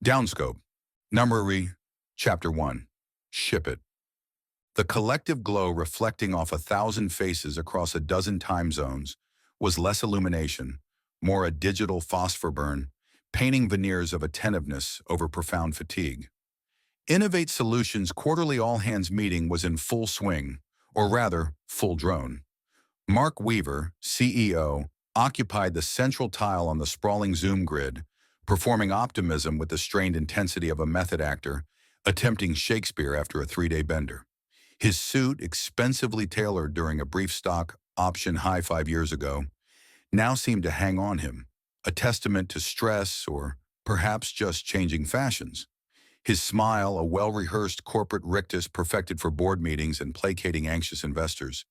Downscope, Numbery, Chapter 1. Ship it. The collective glow reflecting off 1,000 faces across a dozen time zones was less illumination, more a digital phosphor burn, painting veneers of attentiveness over profound fatigue. Innovate Solutions' quarterly all-hands meeting was in full swing, or rather, full drone. Mark Weaver, CEO, occupied the central tile on the sprawling Zoom grid, performing optimism with the strained intensity of a method actor attempting Shakespeare after a 3-day bender. His suit, expensively tailored during a brief stock option high 5 years ago, now seemed to hang on him, a testament to stress or perhaps just changing fashions. His smile, a well-rehearsed corporate rictus perfected for board meetings and placating anxious investors,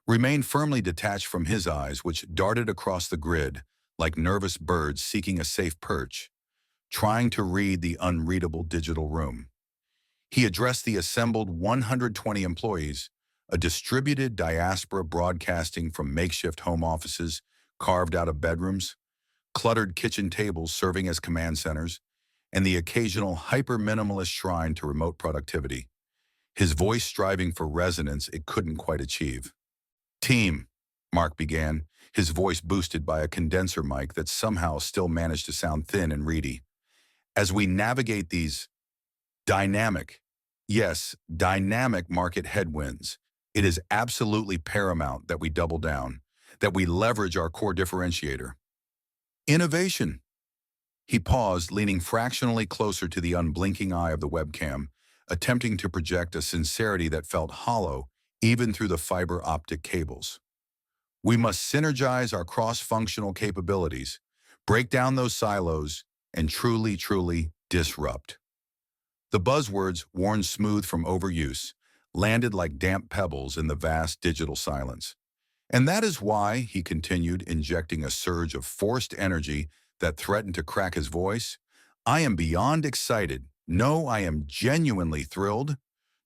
remained firmly detached from his eyes, which darted across the grid like nervous birds seeking a safe perch, trying to read the unreadable digital room. He addressed the assembled 120 employees, a distributed diaspora broadcasting from makeshift home offices carved out of bedrooms, cluttered kitchen tables serving as command centers, and the occasional hyper-minimalist shrine to remote productivity, his voice striving for resonance it couldn't quite achieve. "Team," Mark began, his voice boosted by a condenser mic that somehow still managed to sound thin and reedy. "As we navigate these dynamic, yes, dynamic market headwinds, it is absolutely paramount that we double down, that we leverage our core differentiator. Innovation." He paused, leaning fractionally closer to the unblinking eye of the webcam, attempting to project a sincerity that felt hollow even through the fiber optic cables. "We must synergize our cross-functional capabilities, break down those silos, and truly disrupt." The buzzwords, worn smooth from overuse, landed like damp pebbles in the vast digital silence. "And that is why," he continued, injecting a surge of forced energy that threatened to crack his voice, "I am beyond excited, no, I am genuinely thrilled,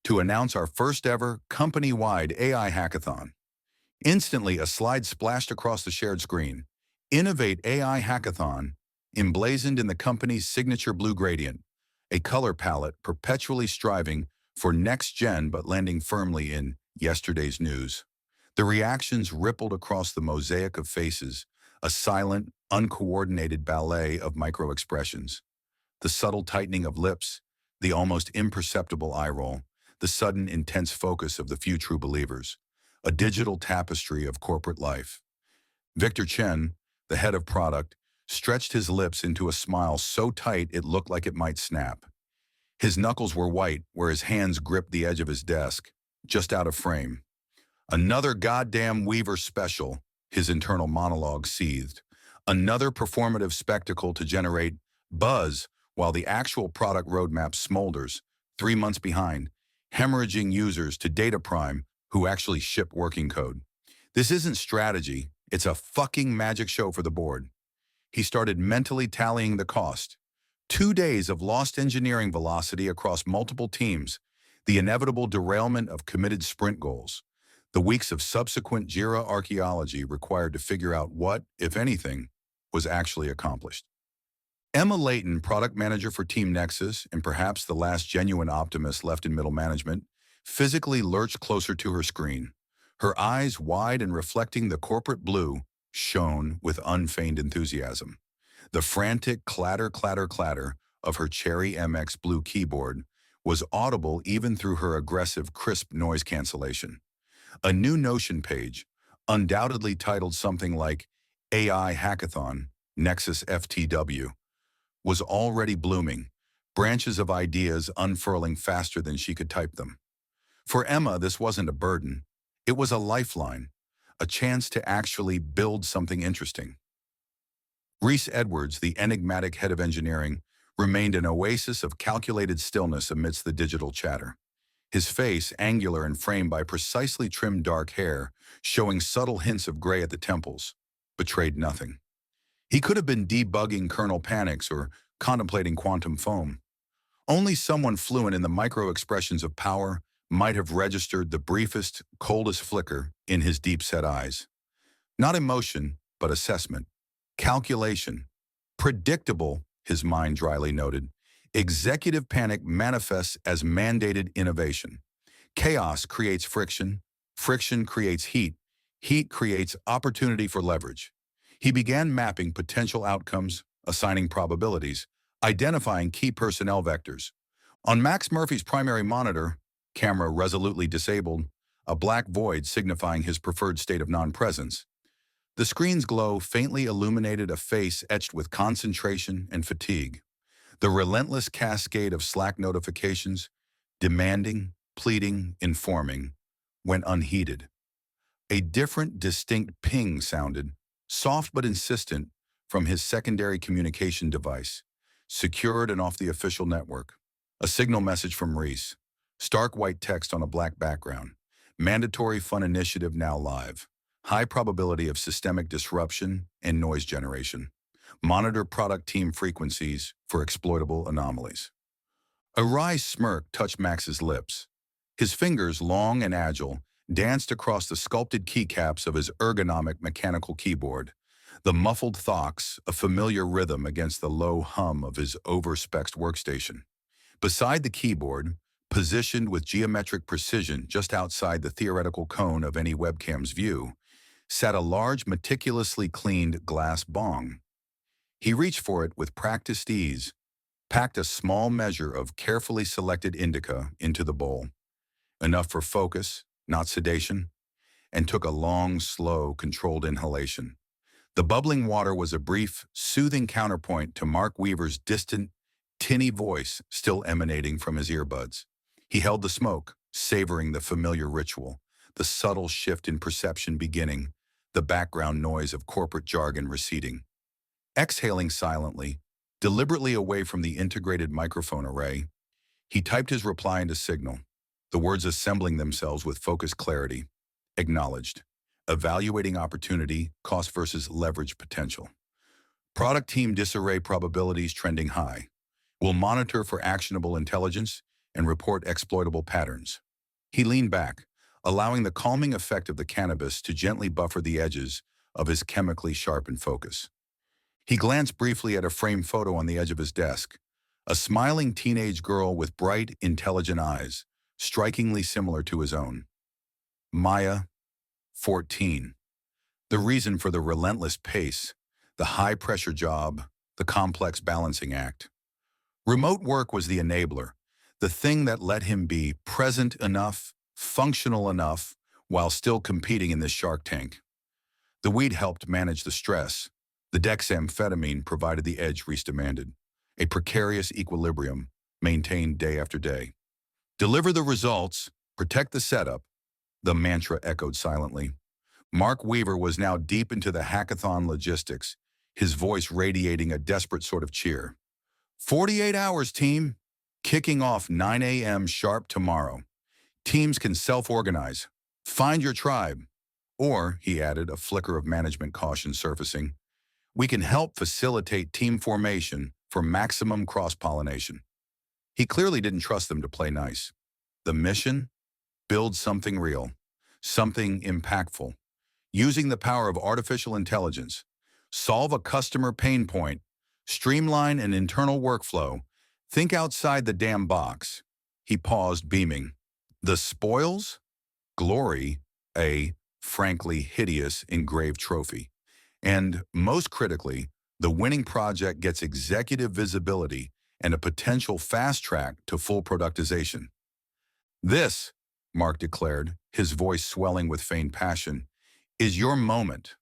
to announce our first-ever company-wide AI hackathon." Instantly, a slide splashed across the shared screen. "Innovate AI Hackathon," emblazoned in the company's signature blue gradient, a color palette perpetually striving for next-gen but landing firmly in yesterday's news. The reactions rippled across the mosaic of faces, a silent, uncoordinated ballet of micro-expressions. The subtle tightening of lips, the almost imperceptible eye roll, the sudden intense focus of the few true believers, a digital tapestry of corporate life. Victor Chen, the head of product, stretched his lips into a smile so tight it looked like it might snap. His knuckles were white where his hands gripped the edge of his desk, just out of frame. "Another goddamn Weaver special," his internal monologue seethed. "Another performative spectacle to generate buzz while the actual product roadmap smolders, 3 months behind, hemorrhaging users to data prime who actually ship working code. This isn't strategy, it's a fucking magic show for the board." He started mentally tallying the cost. 2 days of lost engineering velocity across multiple teams, the inevitable derailment of committed sprint goals, the weeks of subsequent JIRA archaeology required to figure out what, if anything, was actually accomplished. Emma Layton, product manager for Team Nexus, and perhaps the last genuine optimist left in middle management, physically lurched closer to her screen. Her eyes, wide and reflecting the corporate blue, shone with unfeigned enthusiasm. The frantic clatter of her Cherry MX blue keyboard was audible even through her aggressive, crisp noise cancellation. A new Notion page, undoubtedly titled something like AI Hackathon, Nexus FTW, was already blooming, branches of ideas unfurling faster than she could type them. For Emma, this wasn't a burden. It was a lifeline, a chance to actually build something interesting. Reese Edwards, the enigmatic head of engineering, remained an oasis of calculated stillness amidst the digital chatter. His face, angular and framed by precisely trimmed dark hair, showing subtle hints of gray at the temples, betrayed nothing. He could have been debugging kernel panics or contemplating quantum foam. Only someone fluent in the micro-expressions of power might have registered the briefest, coldest flicker in his deep-set eyes. Not emotion, but assessment. Calculation. Predictable, his mind dryly noted. Executive panic manifests as mandated innovation. Chaos creates friction. Friction creates heat. Heat creates opportunity for leverage. He began mapping potential outcomes, assigning probabilities, identifying key personnel vectors. On Max Murphy's primary monitor, camera resolutely disabled, a black void signifying his preferred state of non-presence. The screen's glow faintly illuminated a face etched with concentration and fatigue. The relentless cascade of Slack notifications, demanding, pleading, informing, went unheeded. A different, distinct ping sounded, soft but insistent, from his secondary communication device, secured and off the official network. A signal message from Reese. Stark white text on a black background. Mandatory fun initiative now live. High probability of systemic disruption and noise generation. Monitor product team frequencies for exploitable anomalies. A wry smirk touched Max's lips. His fingers, long and agile, danced across the sculpted keycaps of his ergonomic mechanical keyboard. The muffled thocks, a familiar rhythm against the low hum of his over-spec'd workstation. Beside the keyboard, positioned with geometric precision just outside the theoretical cone of any webcam's view, sat a large, meticulously cleaned glass bong. He reached for it with practiced ease, packed a small measure of carefully selected indica into the bowl, enough for focus, not sedation, and took a long, slow, controlled inhalation. The bubbling water was a brief, soothing counterpoint to Mark Weaver's distant, tinny voice still emanating from his earbuds. He held the smoke, savoring the familiar ritual, the subtle shift in perception beginning, the background noise of corporate jargon receding. Exhaling silently, deliberately away from the integrated microphone array, he typed his reply into Signal, the words assembling themselves with focused clarity. Acknowledged. Evaluating opportunity, cost versus leverage potential. Product team disarray probabilities trending high. Will monitor for actionable intelligence and report exploitable patterns. He leaned back, allowing the calming effect of the cannabis to gently buffer the edges of his chemically sharpened focus. He glanced briefly at a framed photo on the edge of his desk, a smiling teenage girl with bright, intelligent eyes, strikingly similar to his own. Maya, 14. The reason for the relentless pace, the high-pressure job, the complex balancing act. Remote work was the enabler, the thing that let him be present enough, functional enough, while still competing in this Shark Tank. The weed helped manage the stress. The dexamphetamine provided the edge Reese demanded, a precarious equilibrium maintained day after day. Deliver the results, protect the setup, the mantra echoed silently. Mark Weaver was now deep into the hackathon logistics, his voice radiating a desperate sort of cheer. 48 hours, team. Kicking off 9 a.m. sharp tomorrow. Teams can self-organize. Find your tribe. Or, he added, a flicker of management caution surfacing, we can help facilitate team formation for maximum cross-pollination. He clearly didn't trust them to play nice. The mission? Build something real, something impactful. Using the power of artificial intelligence, solve a customer pain point, streamline an internal workflow, think outside the damn box. He paused, beaming. The spoils? Glory, a, frankly, hideous engraved trophy. And, most critically, the winning project gets executive visibility and a potential fast track to full productization. This, Mark declared, his voice swelling with feigned passion, is your moment.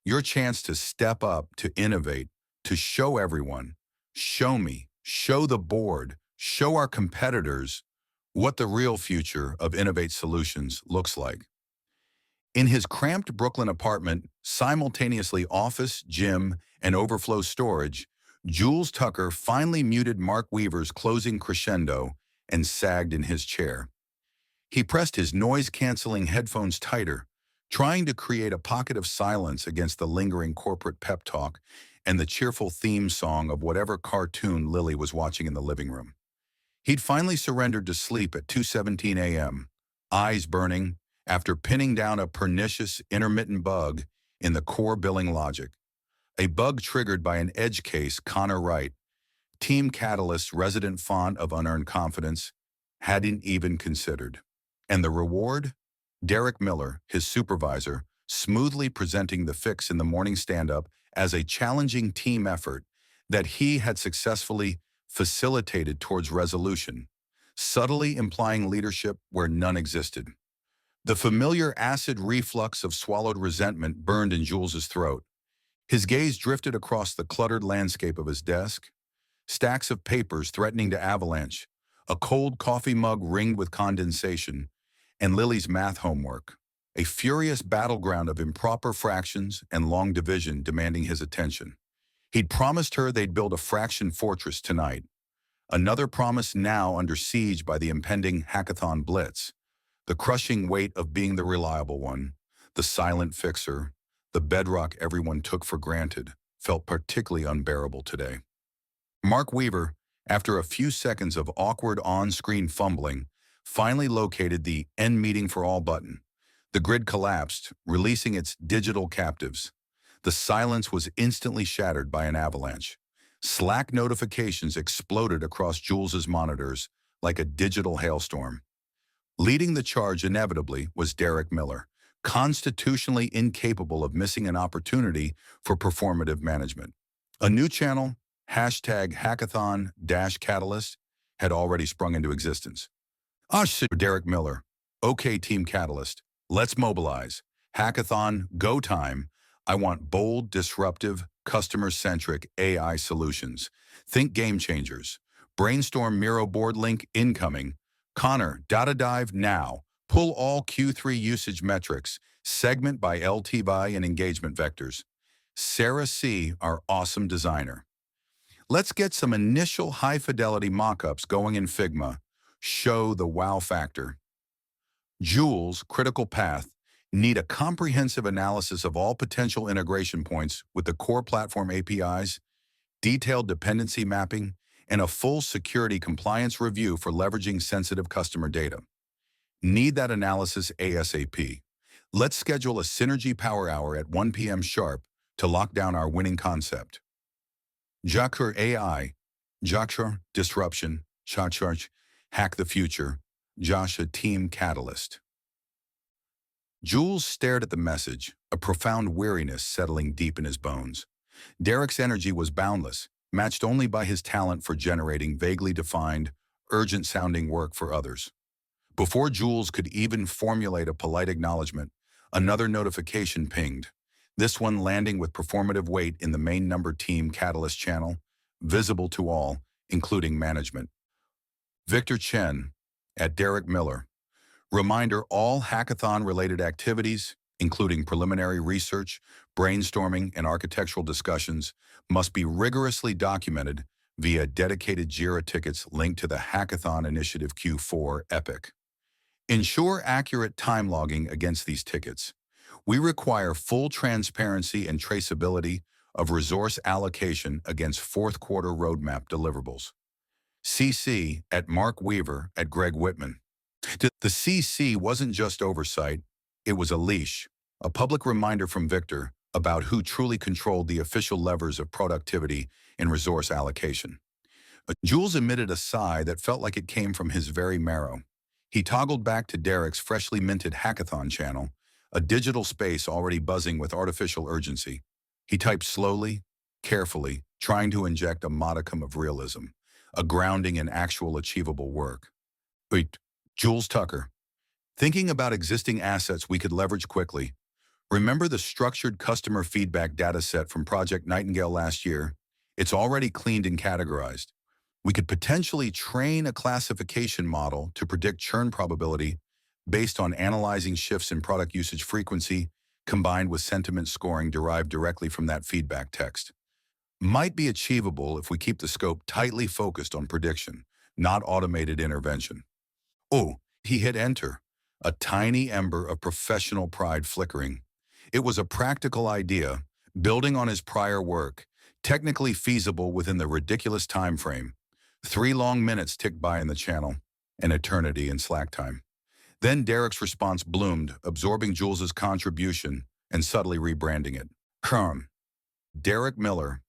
Your chance to step up, to innovate, to show everyone, show me, show the board, show our competitors what the real future of Innovate Solutions looks like. In his cramped Brooklyn apartment, simultaneously office, gym, and overflow storage, Jules Tucker finally muted Mark Weaver's closing crescendo and sagged in his chair. He pressed his noise-canceling headphones tighter, trying to create a pocket of silence against the lingering corporate pep talk and the cheerful theme song of whatever cartoon Lily was watching in the living room. He'd finally surrendered to sleep at 2:17 a.m., eyes burning, after pinning down a pernicious, intermittent bug in the core billing logic. A bug triggered by an edge case Connor Wright Team Catalyst's resident font of unearned confidence hadn't even considered. And the reward? Derek Miller, his supervisor, smoothly presenting the fix in the morning stand-up as a challenging team effort that he had successfully facilitated towards resolution, subtly implying leadership where none existed. The familiar acid reflux of swallowed resentment burned in Jules's throat. His gaze drifted across the cluttered landscape of his desk, stacks of papers threatening to avalanche, a cold coffee mug ringed with condensation, and Lily's math homework, a furious battleground of improper fractions and long division demanding his attention. He'd promised her they'd build a fraction fortress tonight, another promise now under siege by the impending hackathon blitz. The crushing weight of being the reliable one, the silent fixer, the bedrock everyone took for granted, felt particularly unbearable today. Mark Weaver, after a few seconds of awkward on-screen fumbling, finally located the End Meeting for All button. The grid collapsed, releasing its digital captives. The silence was instantly shattered by an avalanche. Slack notifications exploded across Jules's monitors like a digital hailstorm. Leading the charge inevitably was Derek Miller, constitutionally incapable of missing an opportunity for performative management. A new channel, #Hackathon-Catalyst, had already sprung into existence. Derek Miller. Okay, Team Catalyst. Let's mobilize. Hackathon, go time. I want bold, disruptive, customer-centric AI solutions. Think game changers. Brainstorm Miro board link incoming. Connor, data dive now. Pull all Q3 usage metrics. Segment by LTVI and engagement vectors. Sarah C., our awesome designer. Let's get some initial high-fidelity mock-ups going in Figma. Show the wow factor. Jules, critical path, need a comprehensive analysis of all potential integration points with the core platform APIs, detailed dependency mapping, and a full security compliance review for leveraging sensitive customer data. Need that analysis ASAP. Let's schedule a Synergy Power Hour at 1 p.m. sharp to lock down our winning concept. Jakur AI, Jakur Disruption, Chacharch, Hack the Future, Joshua Team Catalyst. Jules stared at the message, a profound weariness settling deep in his bones. Derek's energy was boundless, matched only by his talent for generating vaguely defined, urgent-sounding work for others. Before Jules could even formulate a polite acknowledgement, another notification pinged, this one landing with performative weight in the main number Team Catalyst channel, visible to all, including management. Victor Chen, at Derek Miller. Reminder, all hackathon-related activities, including preliminary research, brainstorming, and architectural discussions, must be rigorously documented via dedicated JIRA tickets linked to the Hackathon Initiative Q4 Epic. Ensure accurate time logging against these tickets. We require full transparency and traceability of resource allocation against fourth quarter roadmap deliverables. CC at Mark Weaver at Greg Whitman. The CC wasn't just oversight, it was a leash, a public reminder from Victor about who truly controlled the official levers of productivity and resource allocation. Jules emitted a sigh that felt like it came from his very marrow. He toggled back to Derek's freshly minted hackathon channel, a digital space already buzzing with artificial urgency. He typed slowly, carefully, trying to inject a modicum of realism, a grounding in actual achievable work. Wait, Jules Tucker. Thinking about existing assets we could leverage quickly. Remember the structured customer feedback dataset from Project Nightingale last year? It's already cleaned and categorized. We could potentially train a classification model to predict churn probability based on analyzing shifts in product usage frequency combined with sentiment scoring derived directly from that feedback text. Might be achievable if we keep the scope tightly focused on prediction, not automated intervention. Oh, he hit enter, a tiny ember of professional pride flickering. It was a practical idea, building on his prior work, technically feasible within the ridiculous time frame. 3 long minutes ticked by in the channel, an eternity in Slack time. Then Derek's response bloomed, absorbing Jules's contribution and subtly rebranding it. Derek Miller,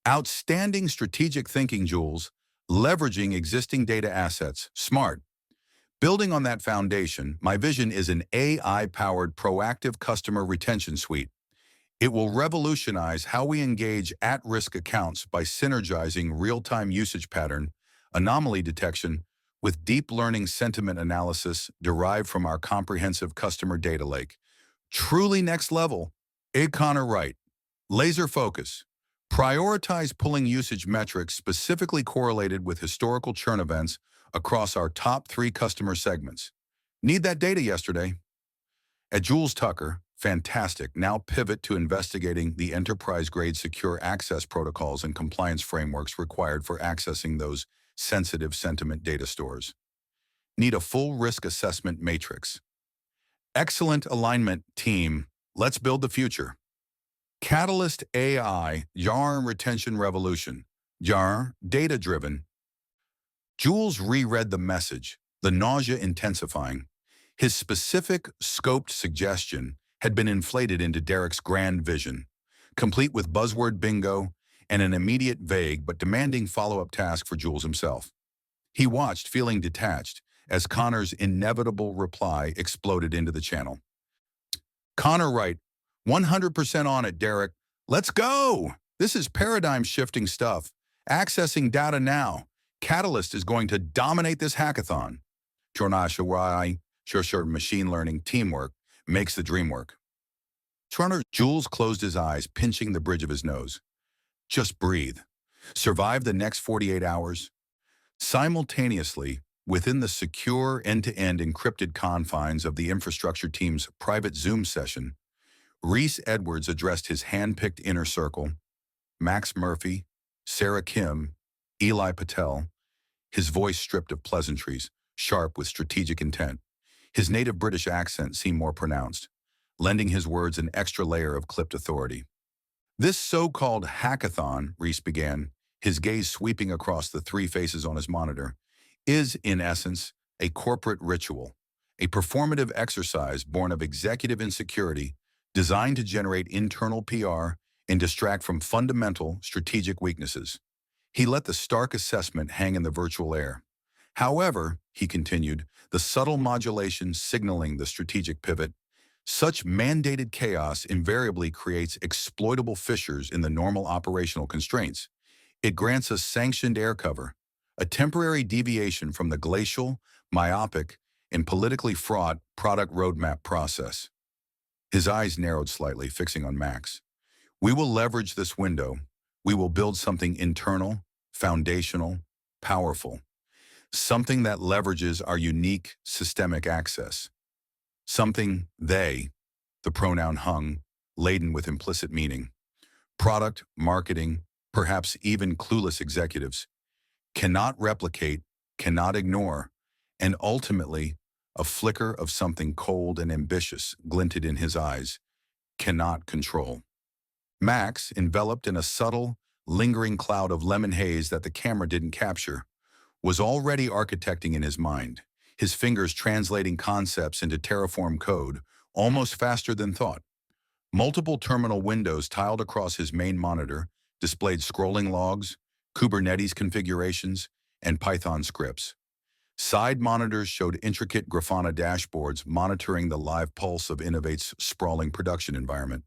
Outstanding strategic thinking, Jules. Leveraging existing data assets. Smart. Building on that foundation, my vision is an AI-powered proactive customer retention suite. It will revolutionize how we engage at-risk accounts by synergizing real-time usage pattern, anomaly detection, with deep learning sentiment analysis derived from our comprehensive customer data lake. Truly next level. Connor Wright. Laser focus. Prioritize pulling usage metrics specifically correlated with historical churn events across our top 3 customer segments. Need that data yesterday. At Jules Tucker, fantastic. Now pivot to investigating the enterprise-grade secure access protocols and compliance frameworks required for accessing those sensitive sentiment data stores. Need a full risk assessment matrix. Excellent alignment, team. Let's build the future. Catalyst AI, JAR retention revolution. JAR, data-driven. Jules reread the message, the nausea intensifying. His specific, scoped suggestion had been inflated into Derek's grand vision, complete with buzzword bingo and an immediate vague but demanding follow-up task for Jules himself. He watched, feeling detached, as Connor's inevitable reply exploded into the channel. Connor Wright, 100% on it, Derek. Let's go! This is paradigm-shifting stuff. Accessing data now. Catalyst is going to dominate this hackathon. Sure, machine learning teamwork makes the dream work. Jules closed his eyes, pinching the bridge of his nose. Just breathe. Survive the next 48 hours. Simultaneously, within the secure end-to-end encrypted confines of the infrastructure team's private Zoom session, Reese Edwards addressed his hand-picked inner circle, Max Murphy, Sarah Kim, Eli Patel, his voice stripped of pleasantries, sharp with strategic intent. His native British accent seemed more pronounced, lending his words an extra layer of clipped authority. This so-called hackathon, Reese began, his gaze sweeping across the 3 faces on his monitor, is, in essence, a corporate ritual, a performative exercise born of executive insecurity designed to generate internal PR and distract from fundamental strategic weaknesses. He let the stark assessment hang in the virtual air. However, he continued, the subtle modulation signaling the strategic pivot, such mandated chaos invariably creates exploitable fissures in the normal operational constraints. It grants us sanctioned air cover, a temporary deviation from the glacial, myopic, and politically fraught product roadmap process. His eyes narrowed slightly, fixing on Max. We will leverage this window. We will build something internal, foundational, powerful. Something that leverages our unique systemic access. Something they, the pronoun hung, laden with implicit meaning. Product, marketing, perhaps even clueless executives, cannot replicate, cannot ignore, and ultimately, a flicker of something cold and ambitious glinted in his eyes, cannot control. Max, enveloped in a subtle, lingering cloud of lemon haze that the camera didn't capture, was already architecting in his mind, his fingers translating concepts into Terraform code, almost faster than thought. Multiple terminal windows tiled across his main monitor displayed scrolling logs, Kubernetes configurations, and Python scripts. Side monitors showed intricate Grafana dashboards monitoring the live pulse of Innovate's sprawling production environment.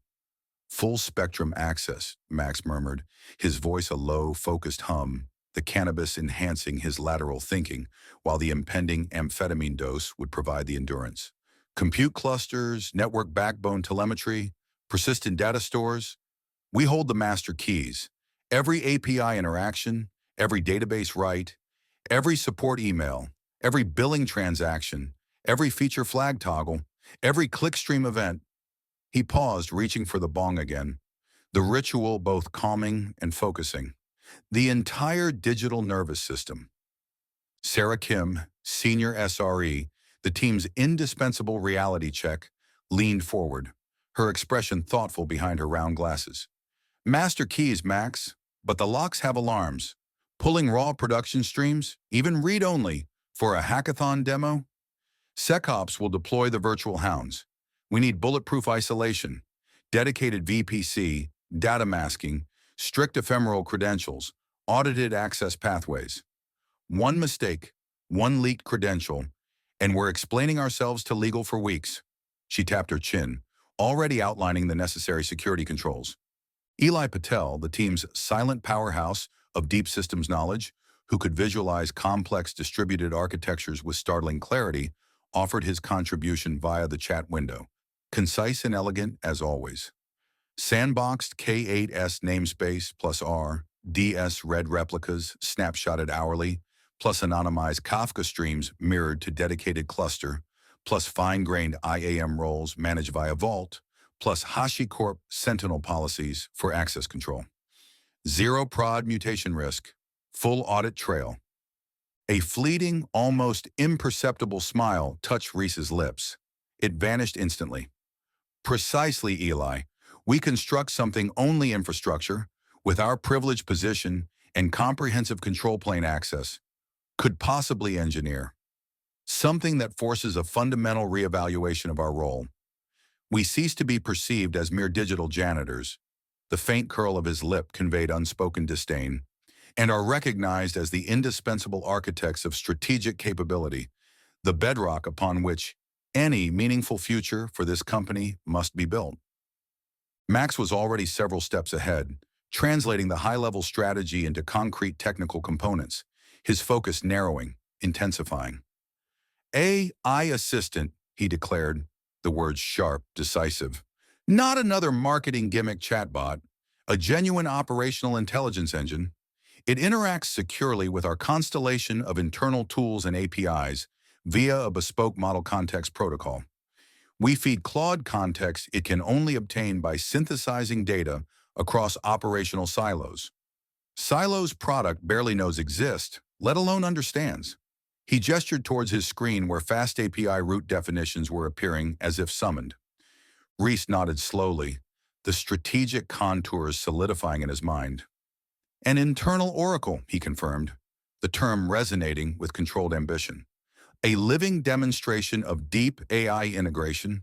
Full spectrum access, Max murmured, his voice a low, focused hum, the cannabis enhancing his lateral thinking, while the impending amphetamine dose would provide the endurance. Compute clusters, network backbone telemetry, persistent data stores. We hold the master keys. Every API interaction, every database write, every support email, every billing transaction, every feature flag toggle, every clickstream event. He paused, reaching for the bong again, the ritual both calming and focusing. The entire digital nervous system. Sarah Kim, senior SRE, the team's indispensable reality check, leaned forward, her expression thoughtful behind her round glasses. Master keys, Max, but the locks have alarms. Pulling raw production streams, even read-only, for a hackathon demo? SecOps will deploy the virtual hounds. We need bulletproof isolation, dedicated VPC, data masking, strict ephemeral credentials, audited access pathways. One mistake, one leaked credential, and we're explaining ourselves to legal for weeks. She tapped her chin, already outlining the necessary security controls. Eli Patel, the team's silent powerhouse of deep systems knowledge, who could visualize complex distributed architectures with startling clarity, offered his contribution via the chat window. Concise and elegant as always. Sandboxed K8S namespace plus R, DS read replicas snapshotted hourly, plus anonymized Kafka streams mirrored to dedicated cluster, plus fine-grained IAM roles managed via Vault, plus HashiCorp Sentinel policies for access control. Zero prod mutation risk, full audit trail. A fleeting, almost imperceptible smile touched Reese's lips. It vanished instantly. Precisely, Eli. We construct something only infrastructure, with our privileged position and comprehensive control plane access, could possibly engineer. Something that forces a fundamental reevaluation of our role. We cease to be perceived as mere digital janitors. The faint curl of his lip conveyed unspoken disdain, and are recognized as the indispensable architects of strategic capability, the bedrock upon which any meaningful future for this company must be built. Max was already several steps ahead, translating the high-level strategy into concrete technical components, his focus narrowing, intensifying. AI assistant, he declared, the words sharp, decisive. Not another marketing gimmick chatbot, a genuine operational intelligence engine. It interacts securely with our constellation of internal tools and APIs via a bespoke model context protocol. We feed Claude context it can only obtain by synthesizing data across operational silos. Silos product barely knows exist, let alone understands. He gestured towards his screen where fast API root definitions were appearing as if summoned. Reese nodded slowly, the strategic contours solidifying in his mind. An internal oracle, he confirmed, the term resonating with controlled ambition. A living demonstration of deep AI integration,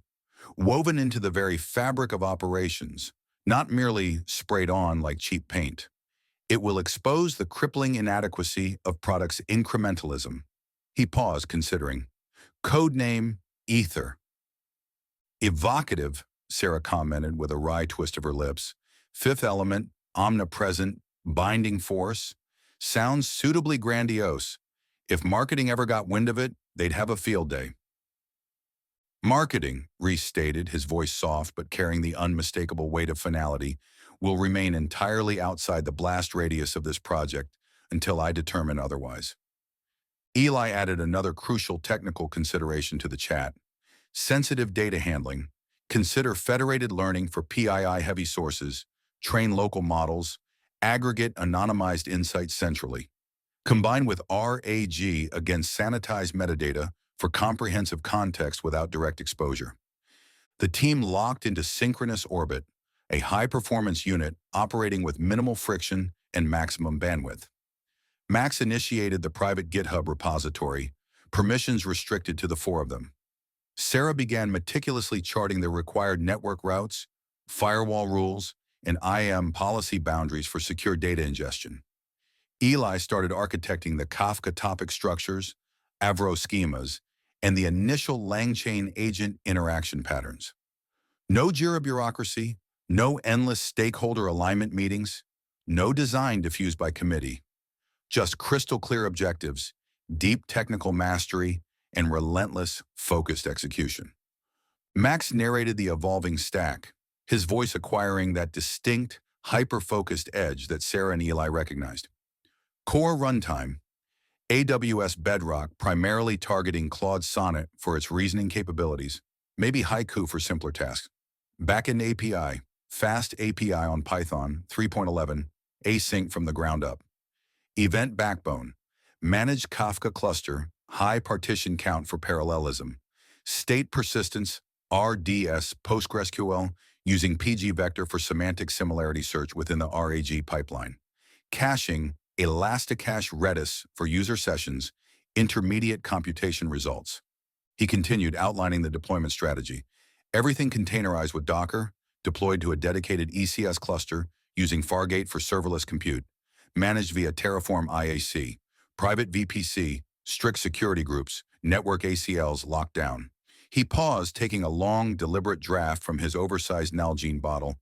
woven into the very fabric of operations, not merely sprayed on like cheap paint. It will expose the crippling inadequacy of products' incrementalism. He paused, considering. Codename Ether. Evocative, Sarah commented with a wry twist of her lips. Fifth element, omnipresent, binding force. Sounds suitably grandiose. If marketing ever got wind of it, they'd have a field day. Marketing, Reese stated, his voice soft but carrying the unmistakable weight of finality, will remain entirely outside the blast radius of this project until I determine otherwise. Eli added another crucial technical consideration to the chat. Sensitive data handling. Consider federated learning for PII-heavy sources, train local models, aggregate anonymized insights centrally. Combine with RAG against sanitized metadata for comprehensive context without direct exposure. The team locked into synchronous orbit, a high-performance unit operating with minimal friction and maximum bandwidth. Max initiated the private GitHub repository, permissions restricted to the four of them. Sarah began meticulously charting the required network routes, firewall rules, and IAM policy boundaries for secure data ingestion. Eli started architecting the Kafka topic structures, Avro schemas, and the initial LangChain agent interaction patterns. No Jira bureaucracy, no endless stakeholder alignment meetings, no design diffused by committee. Just crystal clear objectives, deep technical mastery, and relentless, focused execution. Max narrated the evolving stack, his voice acquiring that distinct, hyper-focused edge that Sarah and Eli recognized. Core runtime, AWS Bedrock primarily targeting Claude Sonnet for its reasoning capabilities, maybe Haiku for simpler tasks. Backend API, fast API on Python 3.11, async from the ground up. Event backbone, managed Kafka cluster, high partition count for parallelism. State persistence, RDS PostgreSQL, using pgvector for semantic similarity search within the RAG pipeline. Caching, Elasticache Redis for user sessions, intermediate computation results. He continued outlining the deployment strategy. Everything containerized with Docker, deployed to a dedicated ECS cluster using Fargate for serverless compute, managed via Terraform IAC, private VPC, strict security groups, network ACLs locked down. He paused, taking a long, deliberate draft from his oversized Nalgene bottle.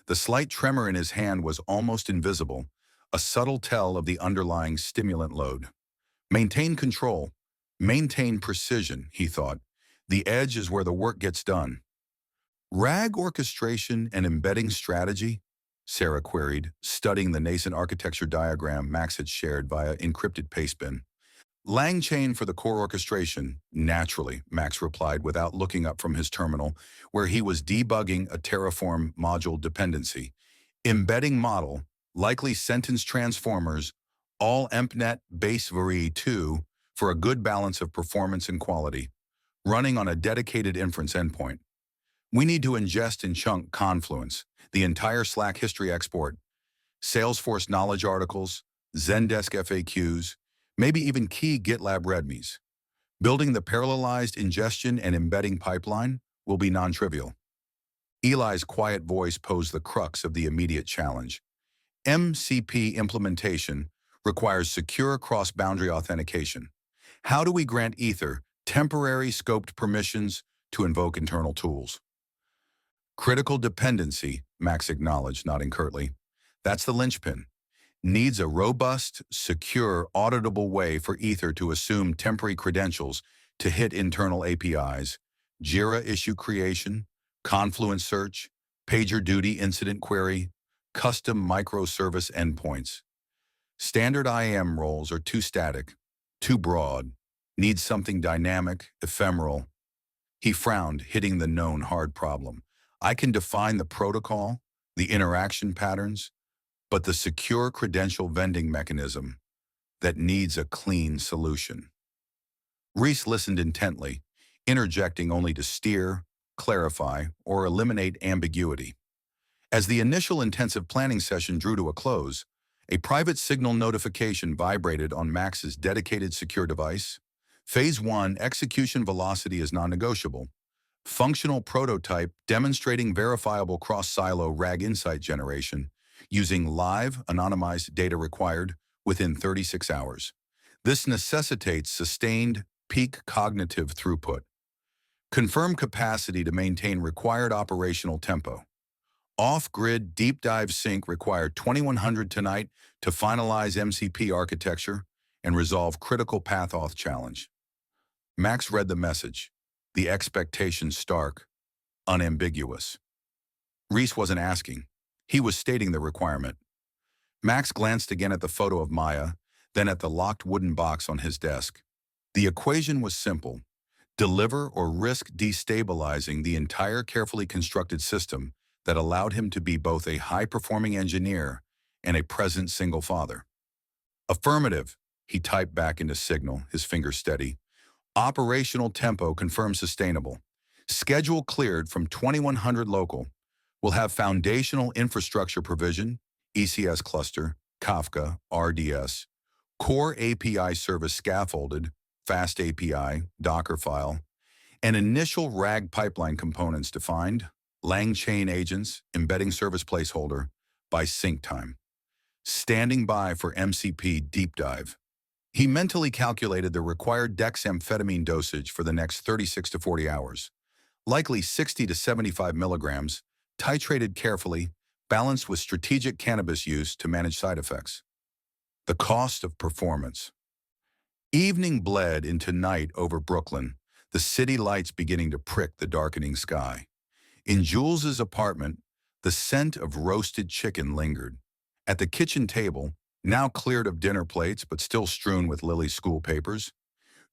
The slight tremor in his hand was almost invisible, a subtle tell of the underlying stimulant load. Maintain control, maintain precision, he thought. The edge is where the work gets done. RAG orchestration and embedding strategy? Sarah queried, studying the nascent architecture diagram Max had shared via encrypted pastebin. LangChain for the core orchestration, naturally, Max replied without looking up from his terminal, where he was debugging a Terraform module dependency. Embedding model, likely sentence transformers, all EmpNet base Vari 2 for a good balance of performance and quality, running on a dedicated inference endpoint. We need to ingest and chunk Confluence, the entire Slack history export, Salesforce knowledge articles, Zendesk FAQs, maybe even key GitLab READMEs. Building the parallelized ingestion and embedding pipeline will be non-trivial. Eli's quiet voice posed the crux of the immediate challenge. MCP implementation requires secure cross-boundary authentication. How do we grant Ether temporary scoped permissions to invoke internal tools? Critical dependency, Max acknowledged, nodding curtly. That's the linchpin. Needs a robust, secure, auditable way for Ether to assume temporary credentials to hit internal APIs, Jira issue creation, Confluence search, PagerDuty incident query, custom microservice endpoints. Standard IAM roles are too static, too broad, need something dynamic, ephemeral. He frowned, hitting the known hard problem. I can define the protocol, the interaction patterns, but the secure credential vending mechanism that needs a clean solution. Reese listened intently, interjecting only to steer, clarify, or eliminate ambiguity. As the initial intensive planning session drew to a close, a private signal notification vibrated on Max's dedicated secure device. Phase 1 execution velocity is non-negotiable. Functional prototype demonstrating verifiable cross-silo RAG insight generation using live, anonymized data required within 36 hours. This necessitates sustained peak cognitive throughput. Confirm capacity to maintain required operational tempo. Off-grid deep dive sync required 2100 tonight to finalize MCP architecture and resolve critical path auth challenge. Max read the message, the expectation stark, unambiguous. Reese wasn't asking. He was stating the requirement. Max glanced again at the photo of Maya, then at the locked wooden box on his desk. The equation was simple. Deliver or risk destabilizing the entire carefully constructed system that allowed him to be both a high-performing engineer and a present single father. Affirmative, he typed back into Signal, his fingers steady. Operational tempo confirmed sustainable. Schedule cleared from 2100 local. Will have foundational infrastructure provision, ECS cluster, Kafka, RDS, core API service scaffolded, fast API, Docker file, and initial RAG pipeline components defined, LangChain agents, embedding service placeholder, by sync time. Standing by for MCP deep dive. He mentally calculated the required dexamphetamine dosage for the next 36 to 40 hours, likely 60 to 75 milligrams, titrated carefully, balanced with strategic cannabis use to manage side effects. The cost of performance. Evening bled into night over Brooklyn, the city lights beginning to prick the darkening sky. In Jules's apartment, the scent of roasted chicken lingered. At the kitchen table, now cleared of dinner plates but still strewn with Lily's school papers,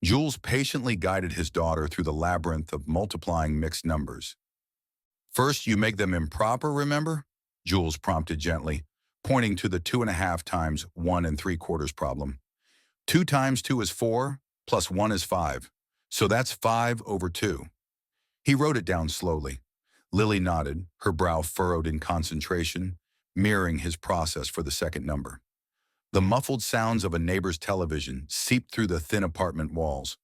Jules patiently guided his daughter through the labyrinth of multiplying mixed numbers. First, you make them improper, remember? Jules prompted gently, pointing to the 2.5 times 1 3/4 problem. 2 times 2 is 4, plus 1 is 5. So that's 5 over 2. He wrote it down slowly. Lily nodded, her brow furrowed in concentration, mirroring his process for the second number. The muffled sounds of a neighbor's television seeped through the thin apartment walls.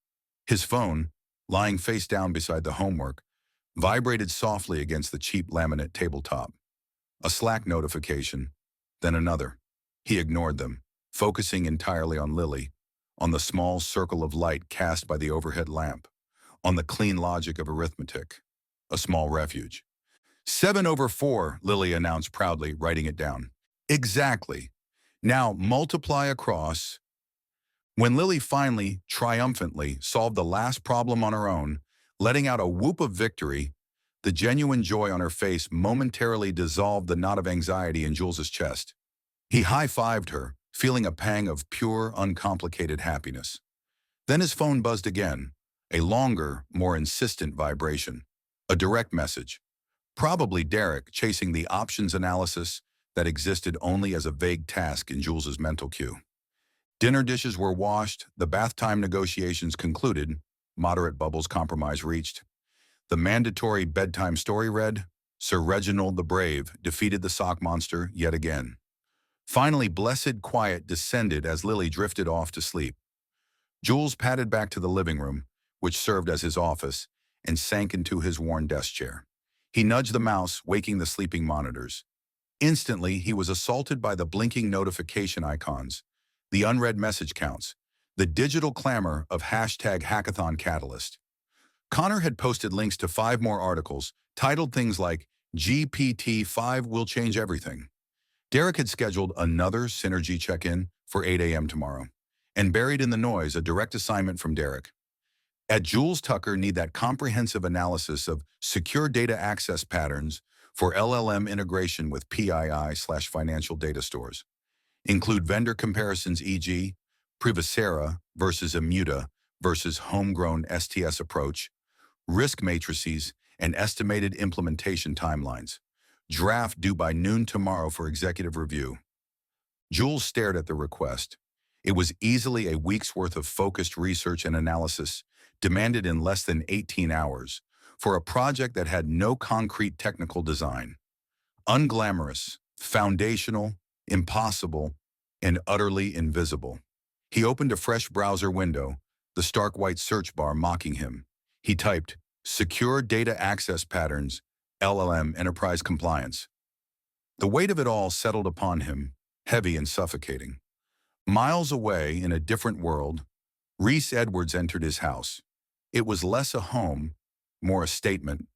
His phone, lying face down beside the homework, vibrated softly against the cheap laminate tabletop. A Slack notification, then another. He ignored them, focusing entirely on Lily, on the small circle of light cast by the overhead lamp, on the clean logic of arithmetic. A small refuge. 7/4, Lily announced proudly, writing it down. Exactly. Now multiply across. When Lily finally, triumphantly, solved the last problem on her own, letting out a whoop of victory, the genuine joy on her face momentarily dissolved the knot of anxiety in Jules's chest. He high-fived her, feeling a pang of pure, uncomplicated happiness. Then his phone buzzed again, a longer, more insistent vibration. A direct message. Probably Derek chasing the options analysis that existed only as a vague task in Jules's mental queue. Dinner dishes were washed, the bath time negotiations concluded, moderate bubbles compromise reached. The mandatory bedtime story read, Sir Reginald the Brave defeated the sock monster yet again. Finally, blessed quiet descended as Lily drifted off to sleep. Jules padded back to the living room, which served as his office, and sank into his worn desk chair. He nudged the mouse, waking the sleeping monitors. Instantly, he was assaulted by the blinking notification icons, the unread message counts, the digital clamor of #Hackathon Catalyst. Connor had posted links to 5 more articles, titled things like GPT-5 will change everything. Derek had scheduled another Synergy check-in for 8 a.m. tomorrow, and buried in the noise a direct assignment from Derek. At Jules Tucker need that comprehensive analysis of secure data access patterns for LLM integration with PII/financial data stores. Include vendor comparisons, e.g., Privacera versus Immuta versus homegrown STS approach, risk matrices, and estimated implementation timelines. Draft due by noon tomorrow for executive review. Jules stared at the request. It was easily a week's worth of focused research and analysis, demanded in less than 18 hours, for a project that had no concrete technical design. Unglamorous, foundational, impossible, and utterly invisible. He opened a fresh browser window, the stark white search bar mocking him. He typed, Secure Data Access Patterns, LLM Enterprise Compliance. The weight of it all settled upon him, heavy and suffocating. Miles away, in a different world, Reese Edwards entered his house. It was less a home, more a statement.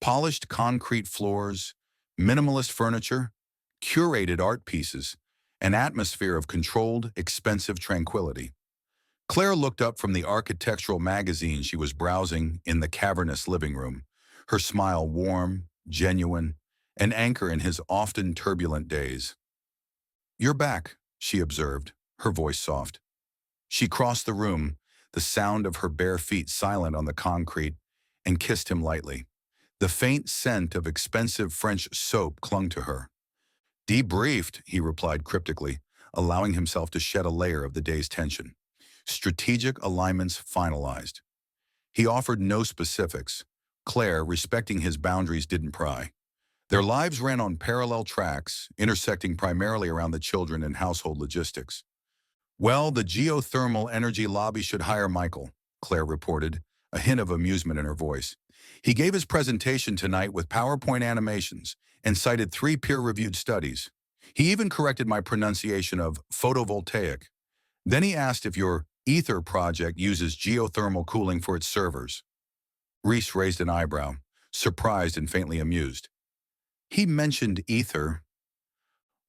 Polished concrete floors, minimalist furniture, curated art pieces, an atmosphere of controlled, expensive tranquility. Claire looked up from the architectural magazine she was browsing in the cavernous living room, her smile warm, genuine, an anchor in his often turbulent days. "You're back," she observed, her voice soft. She crossed the room, the sound of her bare feet silent on the concrete, and kissed him lightly. The faint scent of expensive French soap clung to her. "Debriefed," he replied cryptically, allowing himself to shed a layer of the day's tension. Strategic alignments finalized. He offered no specifics. Claire, respecting his boundaries, didn't pry. Their lives ran on parallel tracks, intersecting primarily around the children and household logistics. "Well, the geothermal energy lobby should hire Michael," Claire reported, a hint of amusement in her voice. "He gave his presentation tonight with PowerPoint animations and cited 3 peer-reviewed studies. He even corrected my pronunciation of photovoltaic. Then he asked if your Ether project uses geothermal cooling for its servers." Reese raised an eyebrow, surprised and faintly amused. "He mentioned Ether.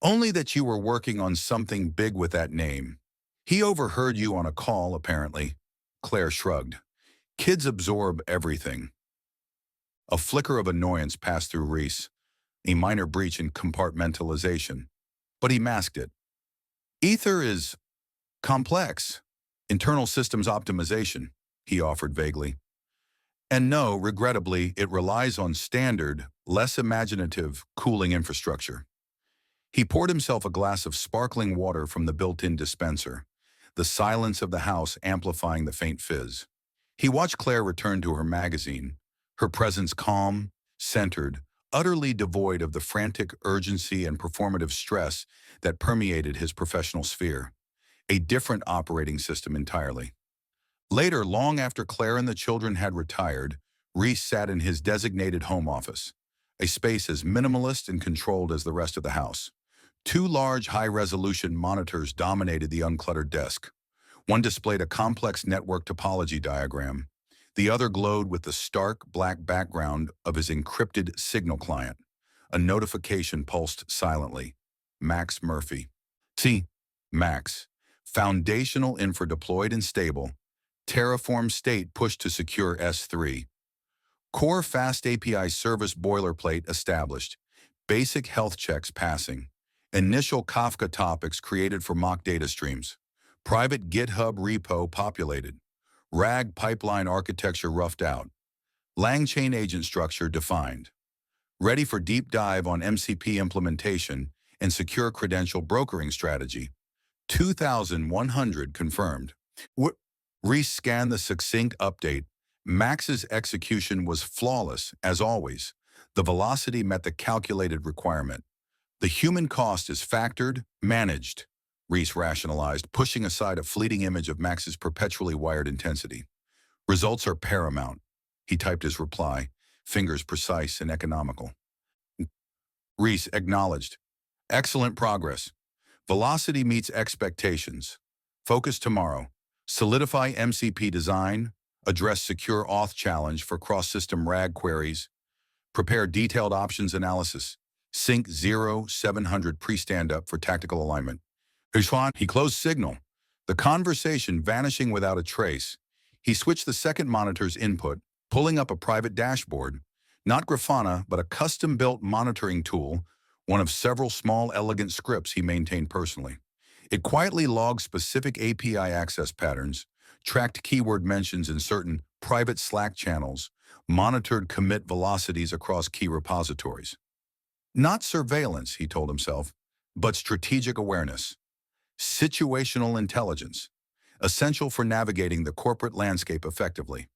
Only that you were working on something big with that name. He overheard you on a call, apparently." Claire shrugged. "Kids absorb everything." A flicker of annoyance passed through Reese, a minor breach in compartmentalization, but he masked it. "Ether is complex. Internal systems optimization," he offered vaguely. "And no, regrettably, it relies on standard, less imaginative cooling infrastructure." He poured himself a glass of sparkling water from the built-in dispenser, the silence of the house amplifying the faint fizz. He watched Claire return to her magazine, her presence calm, centered, utterly devoid of the frantic urgency and performative stress that permeated his professional sphere. A different operating system entirely. Later, long after Claire and the children had retired, Reese sat in his designated home office, a space as minimalist and controlled as the rest of the house. Two large high-resolution monitors dominated the uncluttered desk. One displayed a complex network topology diagram. The other glowed with the stark black background of his encrypted signal client. A notification pulsed silently. Max Murphy. See, Max. Foundational infra deployed and stable. Terraform state pushed to secure S3. Core Fast API service boilerplate established. Basic health checks passing. Initial Kafka topics created for mock data streams. Private GitHub repo populated. RAG pipeline architecture roughed out. LangChain agent structure defined. Ready for deep dive on MCP implementation and secure credential brokering strategy. 2,100 confirmed. Rescan the succinct update. Max's execution was flawless, as always. The velocity met the calculated requirement. The human cost is factored, managed, Reese rationalized, pushing aside a fleeting image of Max's perpetually wired intensity. Results are paramount, he typed his reply, fingers precise and economical. Reese acknowledged. Excellent progress. Velocity meets expectations. Focus tomorrow. Solidify MCP design, address secure auth challenge for cross-system RAG queries, prepare detailed options analysis, sync 0700 pre-stand-up for tactical alignment. He closed Signal, the conversation vanishing without a trace. He switched the second monitor's input, pulling up a private dashboard, not Grafana, but a custom-built monitoring tool, one of several small, elegant scripts he maintained personally. It quietly logged specific API access patterns, tracked keyword mentions in certain private Slack channels, monitored commit velocities across key repositories. Not surveillance, he told himself, but strategic awareness. Situational intelligence, essential for navigating the corporate landscape effectively.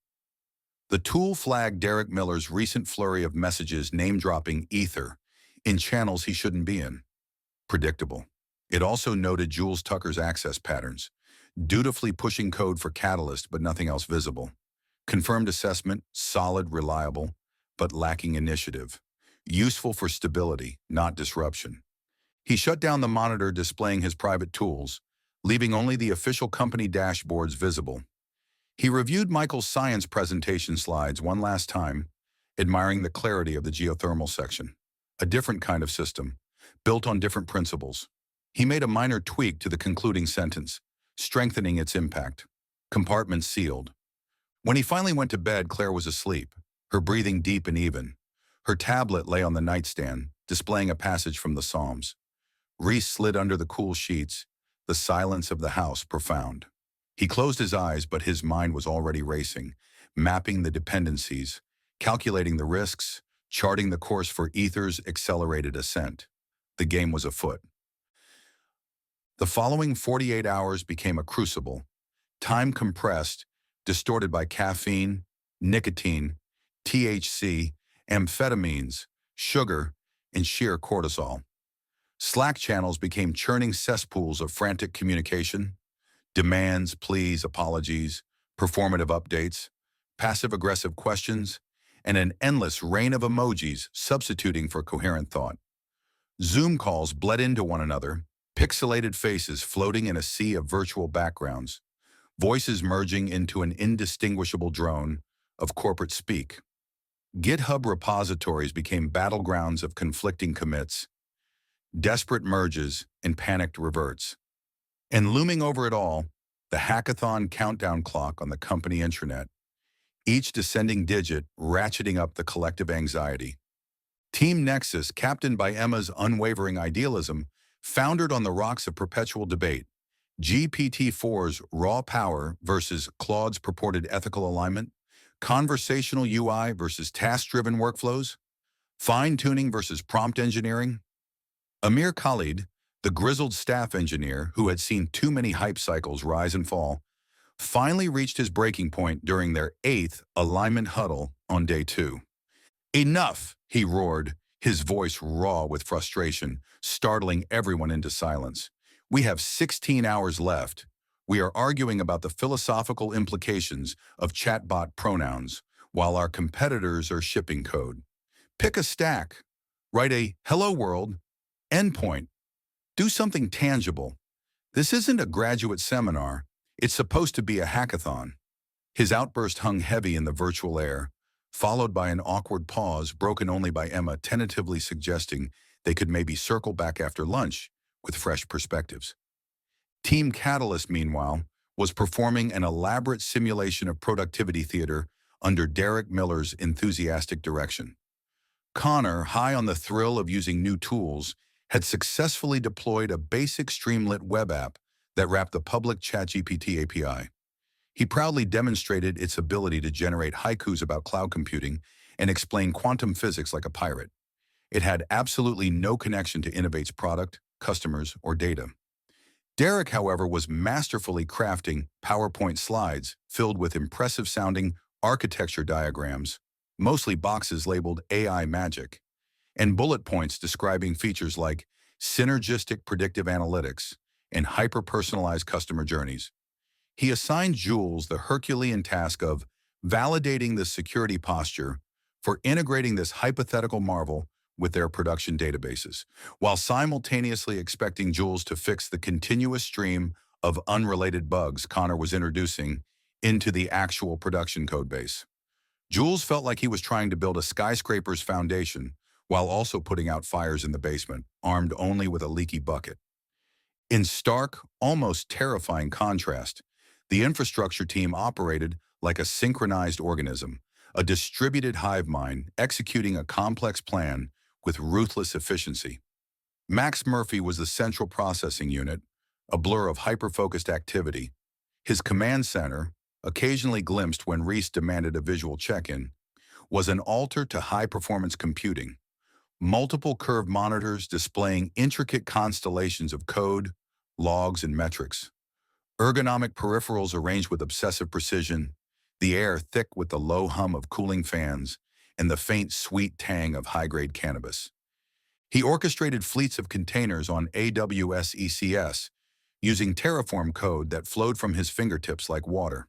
The tool flagged Derek Miller's recent flurry of messages name-dropping Ether in channels he shouldn't be in. Predictable. It also noted Jules Tucker's access patterns, dutifully pushing code for Catalyst but nothing else visible. Confirmed assessment, solid, reliable, but lacking initiative. Useful for stability, not disruption. He shut down the monitor displaying his private tools, leaving only the official company dashboards visible. He reviewed Michael's science presentation slides one last time, admiring the clarity of the geothermal section. A different kind of system, built on different principles. He made a minor tweak to the concluding sentence, strengthening its impact. Compartment sealed. When he finally went to bed, Claire was asleep, her breathing deep and even. Her tablet lay on the nightstand, displaying a passage from the Psalms. Reese slid under the cool sheets, the silence of the house profound. He closed his eyes, but his mind was already racing, mapping the dependencies, calculating the risks, charting the course for Ether's accelerated ascent. The game was afoot. The following 48 hours became a crucible, time compressed, distorted by caffeine, nicotine, THC, amphetamines, sugar, and sheer cortisol. Slack channels became churning cesspools of frantic communication, demands, pleas, apologies, performative updates, passive-aggressive questions, and an endless rain of emojis substituting for coherent thought. Zoom calls bled into one another, pixelated faces floating in a sea of virtual backgrounds, voices merging into an indistinguishable drone of corporate speak. GitHub repositories became battlegrounds of conflicting commits, desperate merges, and panicked reverts. And looming over it all, the hackathon countdown clock on the company intranet, each descending digit ratcheting up the collective anxiety. Team Nexus, captained by Emma's unwavering idealism, foundered on the rocks of perpetual debate. GPT-4's raw power versus Claude's purported ethical alignment, conversational UI versus task-driven workflows, fine-tuning versus prompt engineering. Amir Khalid, the grizzled staff engineer who had seen too many hype cycles rise and fall, finally reached his breaking point during their 8th alignment huddle on day 2. Enough, he roared, his voice raw with frustration, startling everyone into silence. We have 16 hours left. We are arguing about the philosophical implications of chatbot pronouns, while our competitors are shipping code. Pick a stack. Write a "Hello World" endpoint. Do something tangible. This isn't a graduate seminar. It's supposed to be a hackathon. His outburst hung heavy in the virtual air, followed by an awkward pause broken only by Emma tentatively suggesting they could maybe circle back after lunch with fresh perspectives. Team Catalyst, meanwhile, was performing an elaborate simulation of productivity theater under Derek Miller's enthusiastic direction. Connor, high on the thrill of using new tools, had successfully deployed a basic Streamlit web app that wrapped the public ChatGPT API. He proudly demonstrated its ability to generate haikus about cloud computing and explain quantum physics like a pirate. It had absolutely no connection to Innovate's product, customers, or data. Derek, however, was masterfully crafting PowerPoint slides filled with impressive-sounding architecture diagrams, mostly boxes labeled AI Magic, and bullet points describing features like synergistic predictive analytics and hyper-personalized customer journeys. He assigned Jules the Herculean task of validating the security posture for integrating this hypothetical marvel with their production databases, while simultaneously expecting Jules to fix the continuous stream of unrelated bugs Connor was introducing into the actual production codebase. Jules felt like he was trying to build a skyscraper's foundation while also putting out fires in the basement, armed only with a leaky bucket. In stark, almost terrifying contrast, the infrastructure team operated like a synchronized organism, a distributed hive mind executing a complex plan with ruthless efficiency. Max Murphy was the central processing unit, a blur of hyper-focused activity. His command center, occasionally glimpsed when Reese demanded a visual check-in, was an altar to high-performance computing. Multiple curved monitors displaying intricate constellations of code, logs, and metrics. Ergonomic peripherals arranged with obsessive precision, the air thick with the low hum of cooling fans, and the faint sweet tang of high-grade cannabis. He orchestrated fleets of containers on AWS ECS, using Terraform code that flowed from his fingertips like water.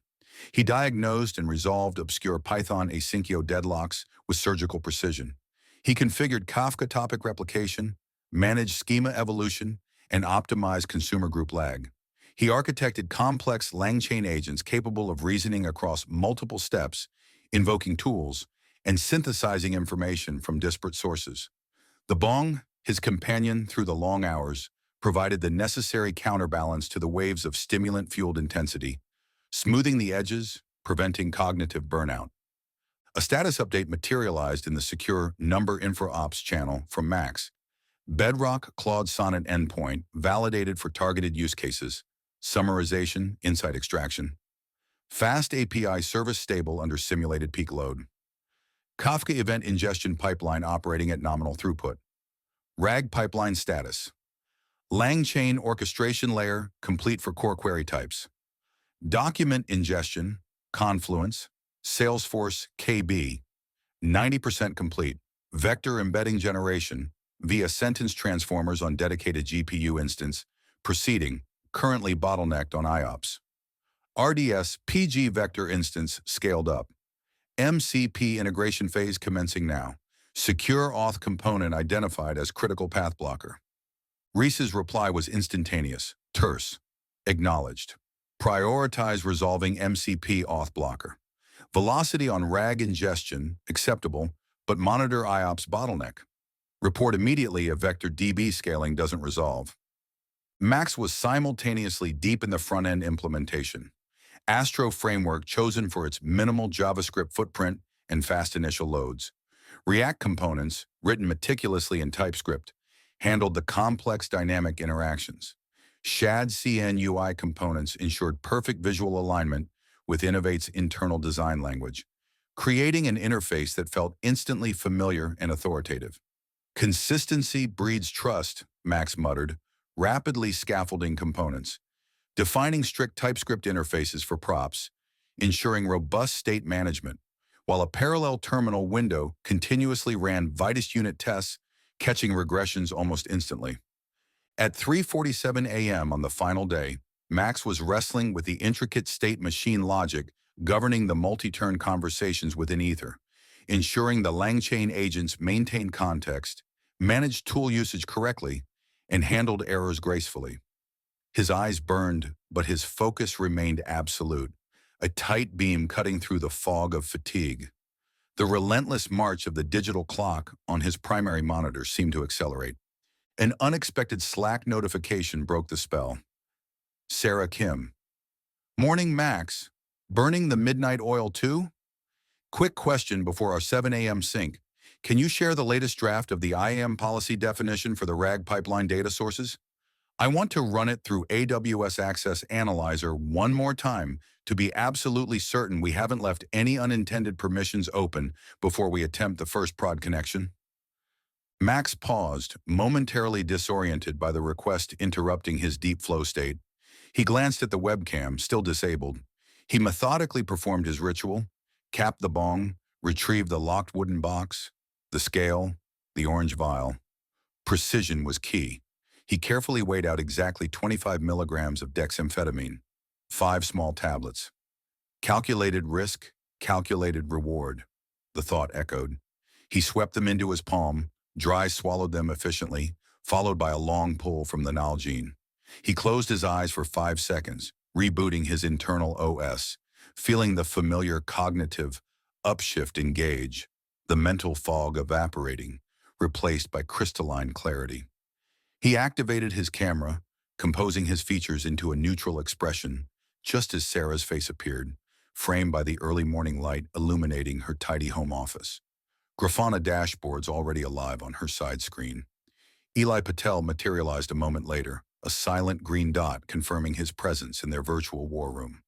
He diagnosed and resolved obscure Python asyncio deadlocks with surgical precision. He configured Kafka topic replication, managed schema evolution, and optimized consumer group lag. He architected complex LangChain agents capable of reasoning across multiple steps, invoking tools, and synthesizing information from disparate sources. The Bong, his companion through the long hours, provided the necessary counterbalance to the waves of stimulant-fueled intensity, smoothing the edges, preventing cognitive burnout. A status update materialized in the secure Number Infra Ops channel from Max. Bedrock Claude Sonnet endpoint validated for targeted use cases, summarization, insight extraction. Fast API service stable under simulated peak load. Kafka event ingestion pipeline operating at nominal throughput. RAG pipeline status. LangChain orchestration layer complete for core query types. Document ingestion, Confluence, Salesforce KB, 90% complete. Vector embedding generation via sentence transformers on dedicated GPU instance, proceeding, currently bottlenecked on IOPS. RDS PG vector instance scaled up. MCP integration phase commencing now. Secure auth component identified as critical path blocker. Reese's reply was instantaneous, terse, acknowledged. Prioritize resolving MCP auth blocker. Velocity on RAG ingestion, acceptable, but monitor IOPS bottleneck. Report immediately if vector DB scaling doesn't resolve. Max was simultaneously deep in the front-end implementation. Astro framework chosen for its minimal JavaScript footprint and fast initial loads. React components, written meticulously in TypeScript, handled the complex dynamic interactions. Shad CN UI components ensured perfect visual alignment with Innovate's internal design language, creating an interface that felt instantly familiar and authoritative. Consistency breeds trust, Max muttered, rapidly scaffolding components, defining strict TypeScript interfaces for props, ensuring robust state management, while a parallel terminal window continuously ran Vitis unit tests, catching regressions almost instantly. At 3:47 a.m. on the final day, Max was wrestling with the intricate state machine logic governing the multi-turn conversations within Ether, ensuring the LangChain agents maintained context, managed tool usage correctly, and handled errors gracefully. His eyes burned, but his focus remained absolute, a tight beam cutting through the fog of fatigue. The relentless march of the digital clock on his primary monitor seemed to accelerate. An unexpected Slack notification broke the spell. Sarah Kim. Morning, Max. Burning the midnight oil too? Quick question before our 7 a.m. sync. Can you share the latest draft of the IAM policy definition for the RAG pipeline data sources? I want to run it through AWS Access Analyzer one more time to be absolutely certain we haven't left any unintended permissions open before we attempt the first prod connection. Max paused, momentarily disoriented by the request interrupting his deep flow state. He glanced at the webcam, still disabled. He methodically performed his ritual, capped the bong, retrieved the locked wooden box, the scale, the orange vial. Precision was key. He carefully weighed out exactly 25 milligrams of dexamphetamine, 5 small tablets. Calculated risk, calculated reward, the thought echoed. He swept them into his palm, dry swallowed them efficiently, followed by a long pull from the Nalgene. He closed his eyes for 5 seconds, rebooting his internal OS, feeling the familiar cognitive upshift engage, the mental fog evaporating, replaced by crystalline clarity. He activated his camera, composing his features into a neutral expression, just as Sarah's face appeared, framed by the early morning light illuminating her tidy home office. Grafana dashboards already alive on her side screen. Eli Patel materialized a moment later, a silent green dot confirming his presence in their virtual war room.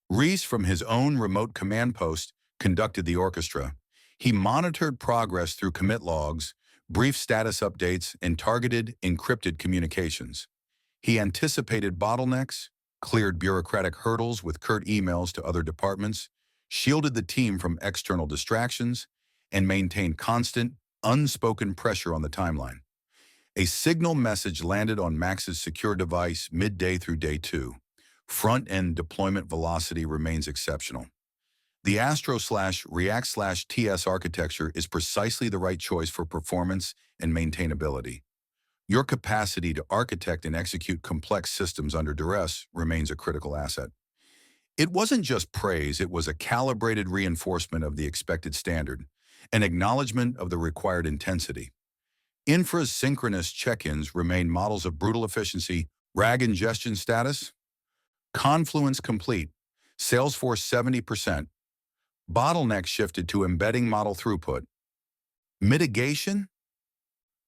Reese, from his own remote command post, conducted the orchestra. He monitored progress through commit logs, brief status updates, and targeted, encrypted communications. He anticipated bottlenecks, cleared bureaucratic hurdles with curt emails to other departments, shielded the team from external distractions, and maintained constant, unspoken pressure on the timeline. A signal message landed on Max's secure device midday through day 2. Front-end deployment velocity remains exceptional. The Astro/React/TS architecture is precisely the right choice for performance and maintainability. Your capacity to architect and execute complex systems under duress remains a critical asset. It wasn't just praise, it was a calibrated reinforcement of the expected standard, an acknowledgement of the required intensity. Infra's synchronous check-ins remain models of brutal efficiency. RAG ingestion status? Confluence complete. Salesforce 70%. Bottleneck shifted to embedding model throughput. Mitigation?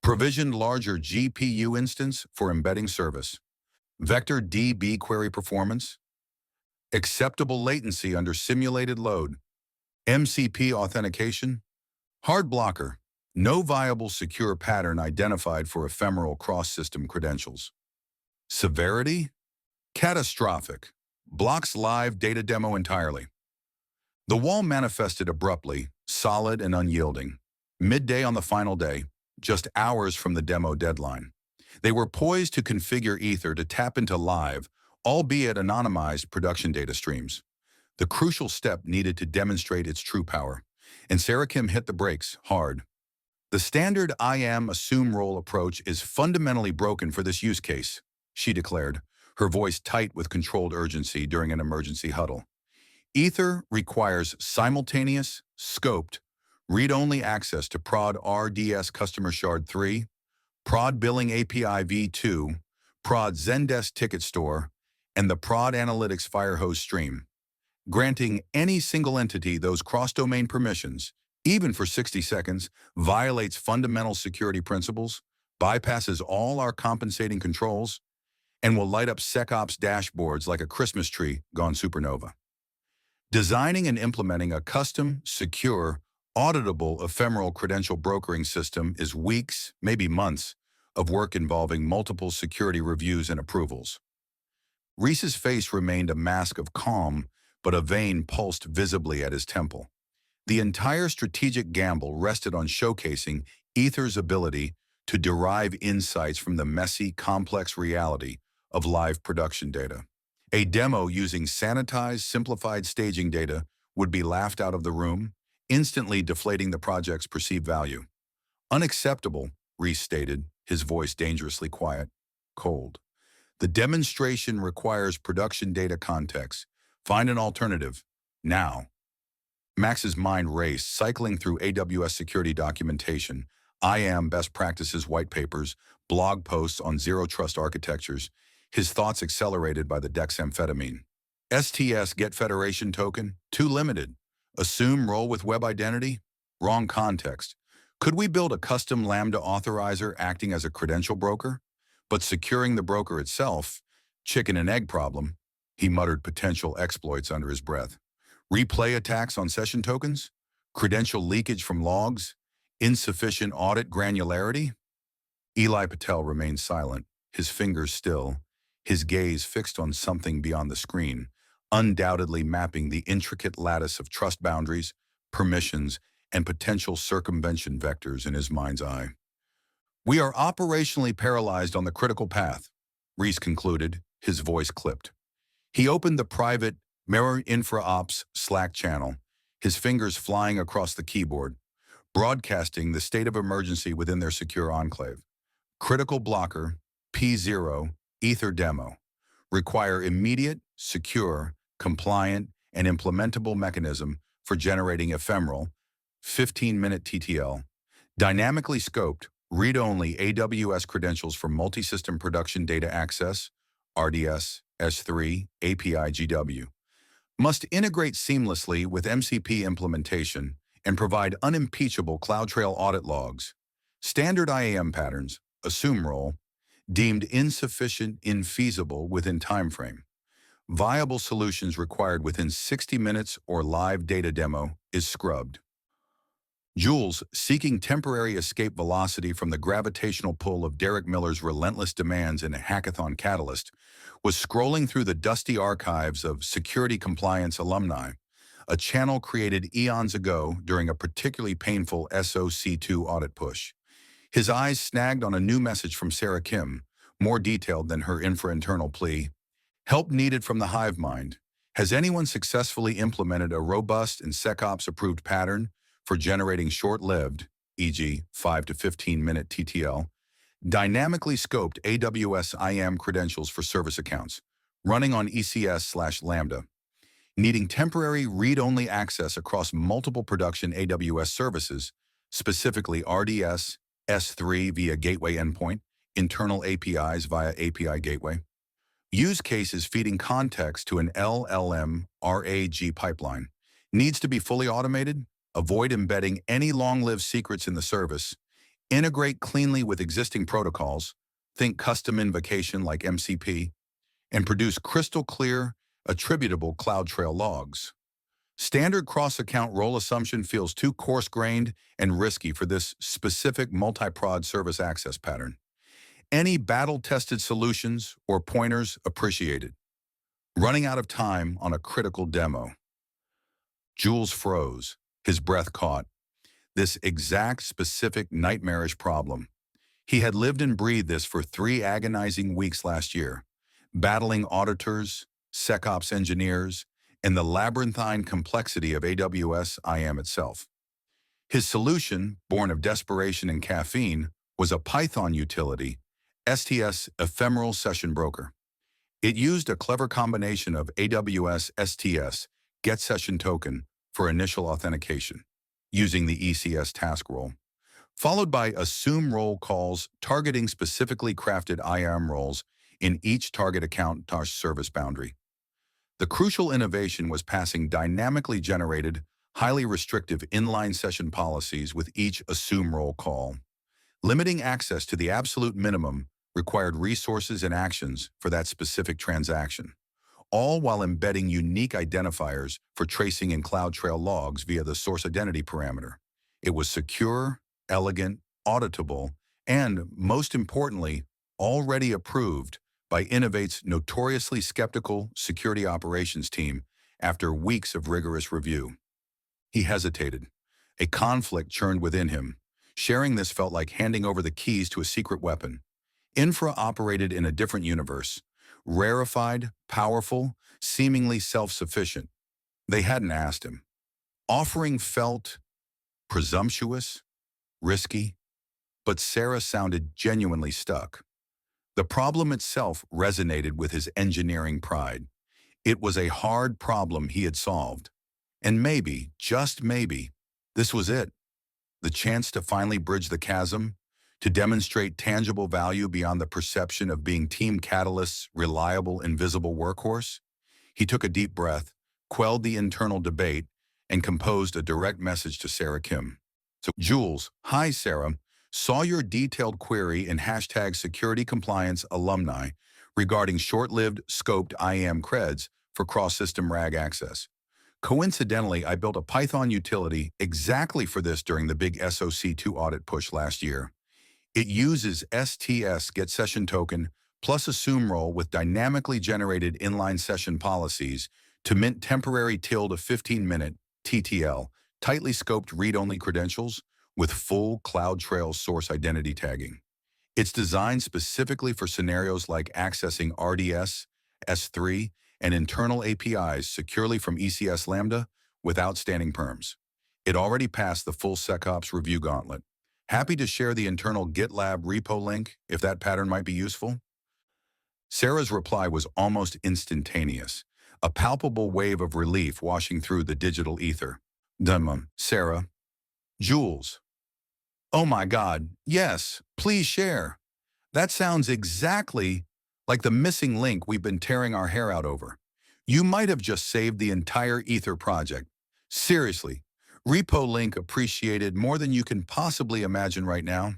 Provisioned larger GPU instance for embedding service. Vector DB query performance. Acceptable latency under simulated load. MCP authentication. Hard blocker. No viable secure pattern identified for ephemeral cross-system credentials. Severity? Catastrophic. Blocks live data demo entirely. The wall manifested abruptly, solid and unyielding. Midday on the final day, just hours from the demo deadline. They were poised to configure Ether to tap into live, albeit anonymized production data streams. The crucial step needed to demonstrate its true power, and Sarah Kim hit the brakes hard. The standard IAM assume role approach is fundamentally broken for this use case, she declared, her voice tight with controlled urgency during an emergency huddle. Ether requires simultaneous, scoped, read-only access to Prod RDS Customer Shard 3, Prod Billing API v2, Prod Zendesk Ticket Store, and the Prod Analytics Firehose stream. Granting any single entity those cross-domain permissions, even for 60 seconds, violates fundamental security principles, bypasses all our compensating controls, and will light up SecOps dashboards like a Christmas tree gone supernova. Designing and implementing a custom, secure, auditable ephemeral credential brokering system is weeks, maybe months, of work involving multiple security reviews and approvals. Reese's face remained a mask of calm, but a vein pulsed visibly at his temple. The entire strategic gamble rested on showcasing Ether's ability to derive insights from the messy, complex reality of live production data. A demo using sanitized, simplified staging data would be laughed out of the room, instantly deflating the project's perceived value. Unacceptable, Reese stated, his voice dangerously quiet, cold. The demonstration requires production data context. Find an alternative. Now. Max's mind raced, cycling through AWS security documentation, IAM best practices white papers, blog posts on zero-trust architectures, his thoughts accelerated by the dexamphetamine. STS get federation token? Too limited. Assume role with web identity? Wrong context. Could we build a custom Lambda authorizer acting as a credential broker? But securing the broker itself, chicken and egg problem, he muttered potential exploits under his breath. Replay attacks on session tokens? Credential leakage from logs? Insufficient audit granularity? Eli Patel remained silent, his fingers still, his gaze fixed on something beyond the screen, undoubtedly mapping the intricate lattice of trust boundaries, permissions, and potential circumvention vectors in his mind's eye. We are operationally paralyzed on the critical path, Reese concluded, his voice clipped. He opened the private Mirror Infra Ops Slack channel, his fingers flying across the keyboard, broadcasting the state of emergency within their secure enclave. Critical blocker, P0, Ether demo. Require immediate, secure, compliant, and implementable mechanism for generating ephemeral, 15-minute TTL, dynamically scoped, read-only AWS credentials for multi-system production data access, RDS, S3, API GW. Must integrate seamlessly with MCP implementation and provide unimpeachable CloudTrail audit logs. Standard IAM patterns, assume role, deemed insufficient, infeasible within timeframe. Viable solutions required within 60 minutes or live data demo is scrubbed. Jules, seeking temporary escape velocity from the gravitational pull of Derek Miller's relentless demands in a hackathon catalyst, was scrolling through the dusty archives of security compliance alumni, a channel created eons ago during a particularly painful SOC2 audit push. His eyes snagged on a new message from Sarah Kim, more detailed than her infra-internal plea. Help needed from the hive mind. Has anyone successfully implemented a robust and SecOps-approved pattern for generating short-lived, e.g. 5 to 15-minute TTL, dynamically scoped AWS IAM credentials for service accounts, running on ECS/Lambda, needing temporary read-only access across multiple production AWS services, specifically RDS, S3 via gateway endpoint, internal APIs via API gateway, use cases feeding context to an LLM RAG pipeline, needs to be fully automated, avoid embedding any long-lived secrets in the service, integrate cleanly with existing protocols, think custom invocation like MCP, and produce crystal-clear, attributable CloudTrail logs. Standard cross-account role assumption feels too coarse-grained and risky for this specific multi-prod service access pattern. Any battle-tested solutions or pointers appreciated. Running out of time on a critical demo. Jules froze, his breath caught. This exact specific nightmarish problem. He had lived and breathed this for 3 agonizing weeks last year, battling auditors, SecOps engineers, and the labyrinthine complexity of AWS IAM itself. His solution, born of desperation and caffeine, was a Python utility, STS Ephemeral Session Broker. It used a clever combination of AWS STS Get Session Token for initial authentication, using the ECS task role, followed by assume role calls targeting specifically crafted IAM roles in each target account service boundary. The crucial innovation was passing dynamically generated, highly restrictive inline session policies with each assume role call. Limiting access to the absolute minimum required resources and actions for that specific transaction, all while embedding unique identifiers for tracing in CloudTrail logs via the source identity parameter. It was secure, elegant, auditable, and, most importantly, already approved by Innovate's notoriously skeptical security operations team after weeks of rigorous review. He hesitated. A conflict churned within him. Sharing this felt like handing over the keys to a secret weapon. Infra operated in a different universe, rarefied, powerful, seemingly self-sufficient. They hadn't asked him. Offering felt presumptuous, risky. but Sarah sounded genuinely stuck. The problem itself resonated with his engineering pride. It was a hard problem he had solved. And maybe, just maybe, this was it. The chance to finally bridge the chasm, to demonstrate tangible value beyond the perception of being Team Catalyst's reliable, invisible workhorse. He took a deep breath, quelled the internal debate, and composed a direct message to Sarah Kim. So, Jules, hi Sarah, saw your detailed query in hashtag security compliance alumni regarding short-lived scoped IAM creds for cross-system RAG access. Coincidentally, I built a Python utility exactly for this during the big SOC2 audit push last year. It uses STS get session token plus assume role with dynamically generated inline session policies to mint temporary tilde 15-minute TTL, tightly scoped read-only credentials with full CloudTrail source identity tagging. It's designed specifically for scenarios like accessing RDS, S3, and internal APIs securely from ECS Lambda without standing perms. It already passed the full SecOps review gauntlet. Happy to share the internal GitLab repo link if that pattern might be useful. Sarah's reply was almost instantaneous, a palpable wave of relief washing through the digital ether. Sarah. Jules. Oh my God, yes, please share. That sounds exactly like the missing link we've been tearing our hair out over. You might have just saved the entire Ether project. Seriously, repo link appreciated more than you can possibly imagine right now.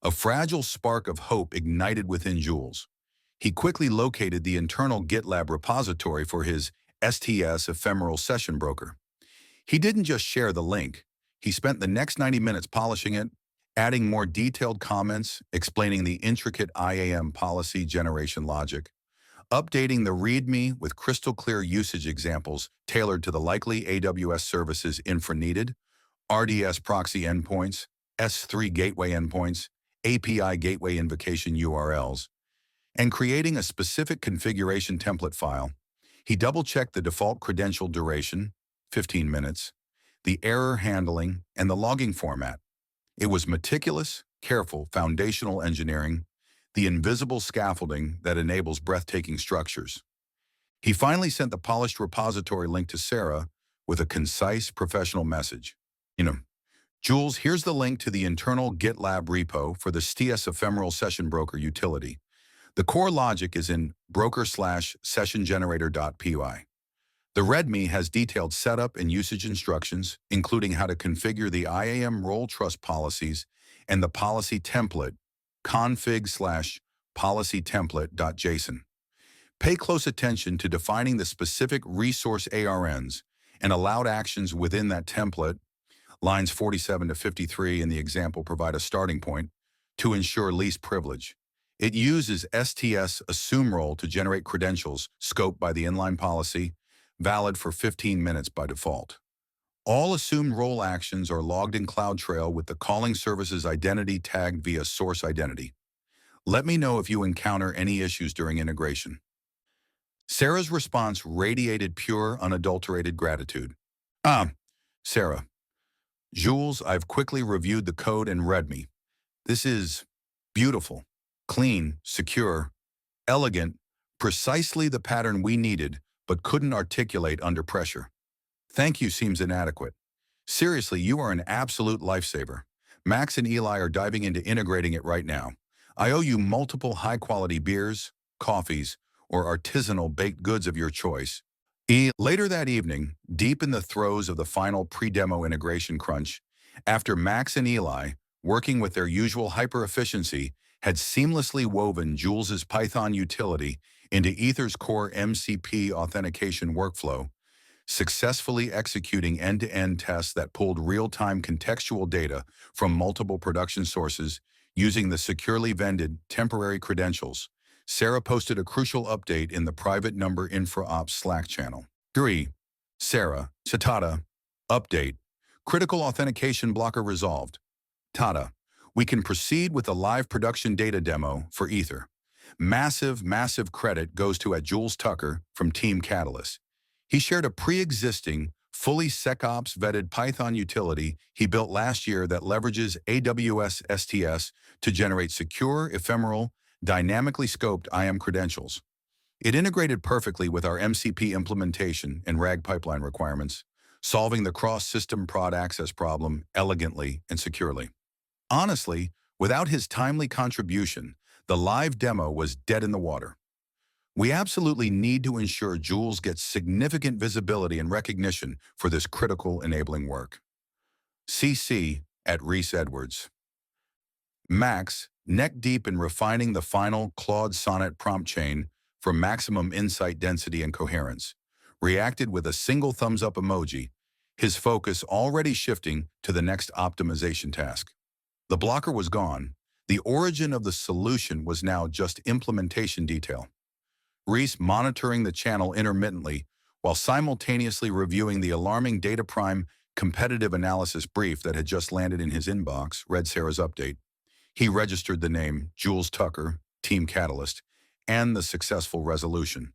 A fragile spark of hope ignited within Jules. He quickly located the internal GitLab repository for his STS ephemeral session broker. He didn't just share the link. He spent the next 90 minutes polishing it, adding more detailed comments, explaining the intricate IAM policy generation logic, updating the README with crystal clear usage examples tailored to the likely AWS services infra needed, RDS proxy endpoints, S3 gateway endpoints, API gateway invocation URLs, and creating a specific configuration template file. He double-checked the default credential duration, 15 minutes, the error handling, and the logging format. It was meticulous, careful, foundational engineering, the invisible scaffolding that enables breathtaking structures. He finally sent the polished repository link to Sarah with a concise, professional message. Jules, here's the link to the internal GitLab repo for the STS ephemeral session broker utility. The core logic is in broker/sessiongenerator.py. The README has detailed setup and usage instructions, including how to configure the IAM role trust policies and the policy template, config/policytemplate.json. Pay close attention to defining the specific resource ARNs and allowed actions within that template. Lines 47 to 53 in the example provide a starting point to ensure least privilege. It uses STS assume role to generate credentials scoped by the inline policy, valid for 15 minutes by default. All assumed role actions are logged in CloudTrail with the calling service's identity tagged via source identity. Let me know if you encounter any issues during integration. Sarah's response radiated pure, unadulterated gratitude. Sarah. Jules, I've quickly reviewed the code and README. This is beautiful, clean, secure, elegant, precisely the pattern we needed but couldn't articulate under pressure. Thank you seems inadequate. Seriously, you are an absolute lifesaver. Max and Eli are diving into integrating it right now. I owe you multiple high-quality beers, coffees, or artisanal baked goods of your choice. Later that evening, deep in the throes of the final pre-demo integration crunch, after Max and Eli, working with their usual hyper-efficiency, had seamlessly woven Jules's Python utility into Ether's core MCP authentication workflow, successfully executing end-to-end tests that pulled real-time contextual data from multiple production sources using the securely vended temporary credentials, Sarah posted a crucial update in the private number InfraOps Slack channel. Sarah, Tata, update. Critical authentication blocker resolved. Tata, we can proceed with the live production data demo for Ether. Massive credit goes to Jules Tucker from Team Catalyst. He shared a pre-existing fully SecOps vetted Python utility he built last year that leverages AWS STS to generate secure, ephemeral, dynamically scoped IAM credentials. It integrated perfectly with our MCP implementation and RAG pipeline requirements, solving the cross-system prod access problem elegantly and securely. Honestly, without his timely contribution, the live demo was dead in the water. We absolutely need to ensure Jules gets significant visibility and recognition for this critical enabling work. CC at Reese Edwards. Max, neck deep in refining the final Claude Sonnet prompt chain for maximum insight density and coherence, reacted with a single thumbs up emoji, his focus already shifting to the next optimization task. The blocker was gone. The origin of the solution was now just implementation detail. Reese monitoring the channel intermittently while simultaneously reviewing the alarming data prime competitive analysis brief that had just landed in his inbox, read Sarah's update. He registered the name Jules Tucker, Team Catalyst, and the successful resolution.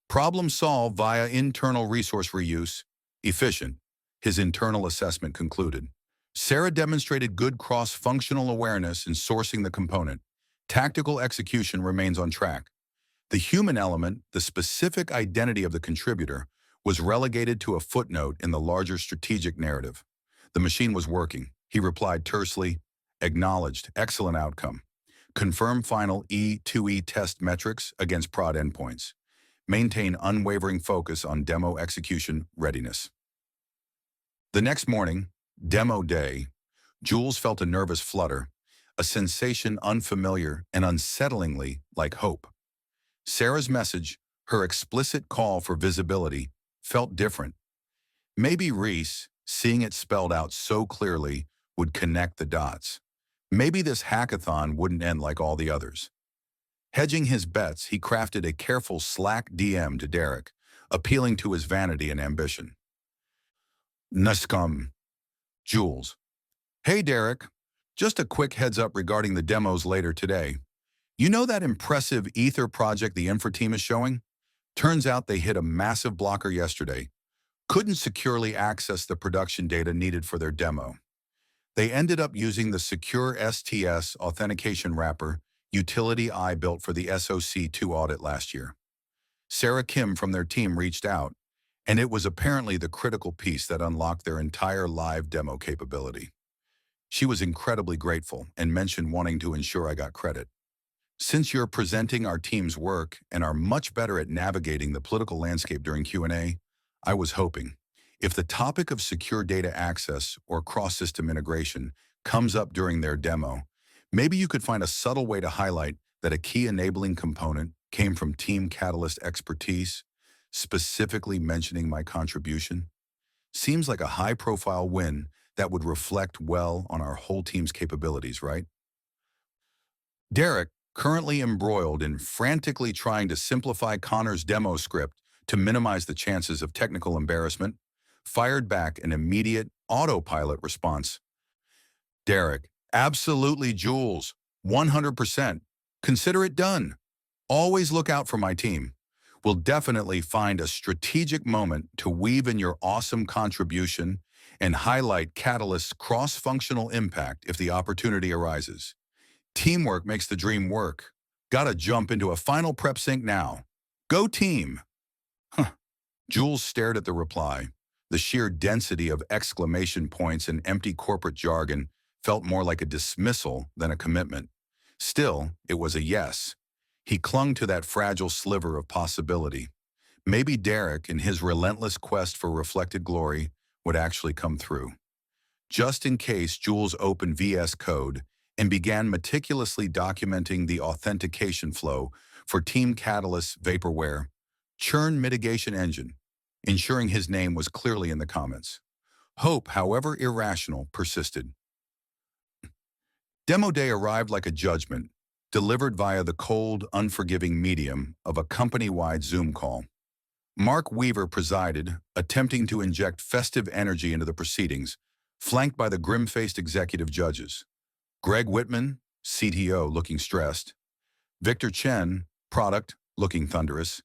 Problem solved via internal resource reuse, efficient, his internal assessment concluded. Sarah demonstrated good cross-functional awareness in sourcing the component. Tactical execution remains on track. The human element, the specific identity of the contributor, was relegated to a footnote in the larger strategic narrative. The machine was working. He replied tersely, acknowledged, excellent outcome. Confirm final E2E test metrics against prod endpoints. Maintain unwavering focus on demo execution readiness. The next morning, demo day, Jules felt a nervous flutter, a sensation unfamiliar and unsettlingly like hope. Sarah's message, her explicit call for visibility, felt different. Maybe Reese, seeing it spelled out so clearly, would connect the dots. Maybe this hackathon wouldn't end like all the others. Hedging his bets, he crafted a careful Slack DM to Derek, appealing to his vanity and ambition. Nuscum. Jules. Hey Derek, just a quick heads up regarding the demos later today. You know that impressive Ether project the infra team is showing? Turns out they hit a massive blocker yesterday. Couldn't securely access the production data needed for their demo. They ended up using the secure STS authentication wrapper utility I built for the SOC2 audit last year. Sarah Kim from their team reached out, and it was apparently the critical piece that unlocked their entire live demo capability. She was incredibly grateful and mentioned wanting to ensure I got credit. Since you're presenting our team's work and are much better at navigating the political landscape during Q&A, I was hoping, if the topic of secure data access or cross-system integration comes up during their demo, maybe you could find a subtle way to highlight that a key enabling component came from Team Catalyst expertise, specifically mentioning my contribution. Seems like a high-profile win that would reflect well on our whole team's capabilities, right? Derek, currently embroiled in frantically trying to simplify Connor's demo script to minimize the chances of technical embarrassment, fired back an immediate autopilot response. Derek, absolutely Jules, 100%. Consider it done. Always look out for my team. We'll definitely find a strategic moment to weave in your awesome contribution and highlight Catalyst's cross-functional impact if the opportunity arises. Teamwork makes the dream work. Gotta jump into a final prep sync now. Go team! Jules stared at the reply. The sheer density of exclamation points and empty corporate jargon felt more like a dismissal than a commitment. Still, it was a yes. He clung to that fragile sliver of possibility. Maybe Derek, in his relentless quest for reflected glory, would actually come through. Just in case, Jules opened VS Code and began meticulously documenting the authentication flow for Team Catalyst's vaporware churn mitigation engine, ensuring his name was clearly in the comments. Hope, however irrational, persisted. Demo day arrived like a judgment, delivered via the cold, unforgiving medium of a company-wide Zoom call. Mark Weaver presided, attempting to inject festive energy into the proceedings, flanked by the grim-faced executive judges. Greg Whitman, CTO, looking stressed. Victor Chen, product, looking thunderous.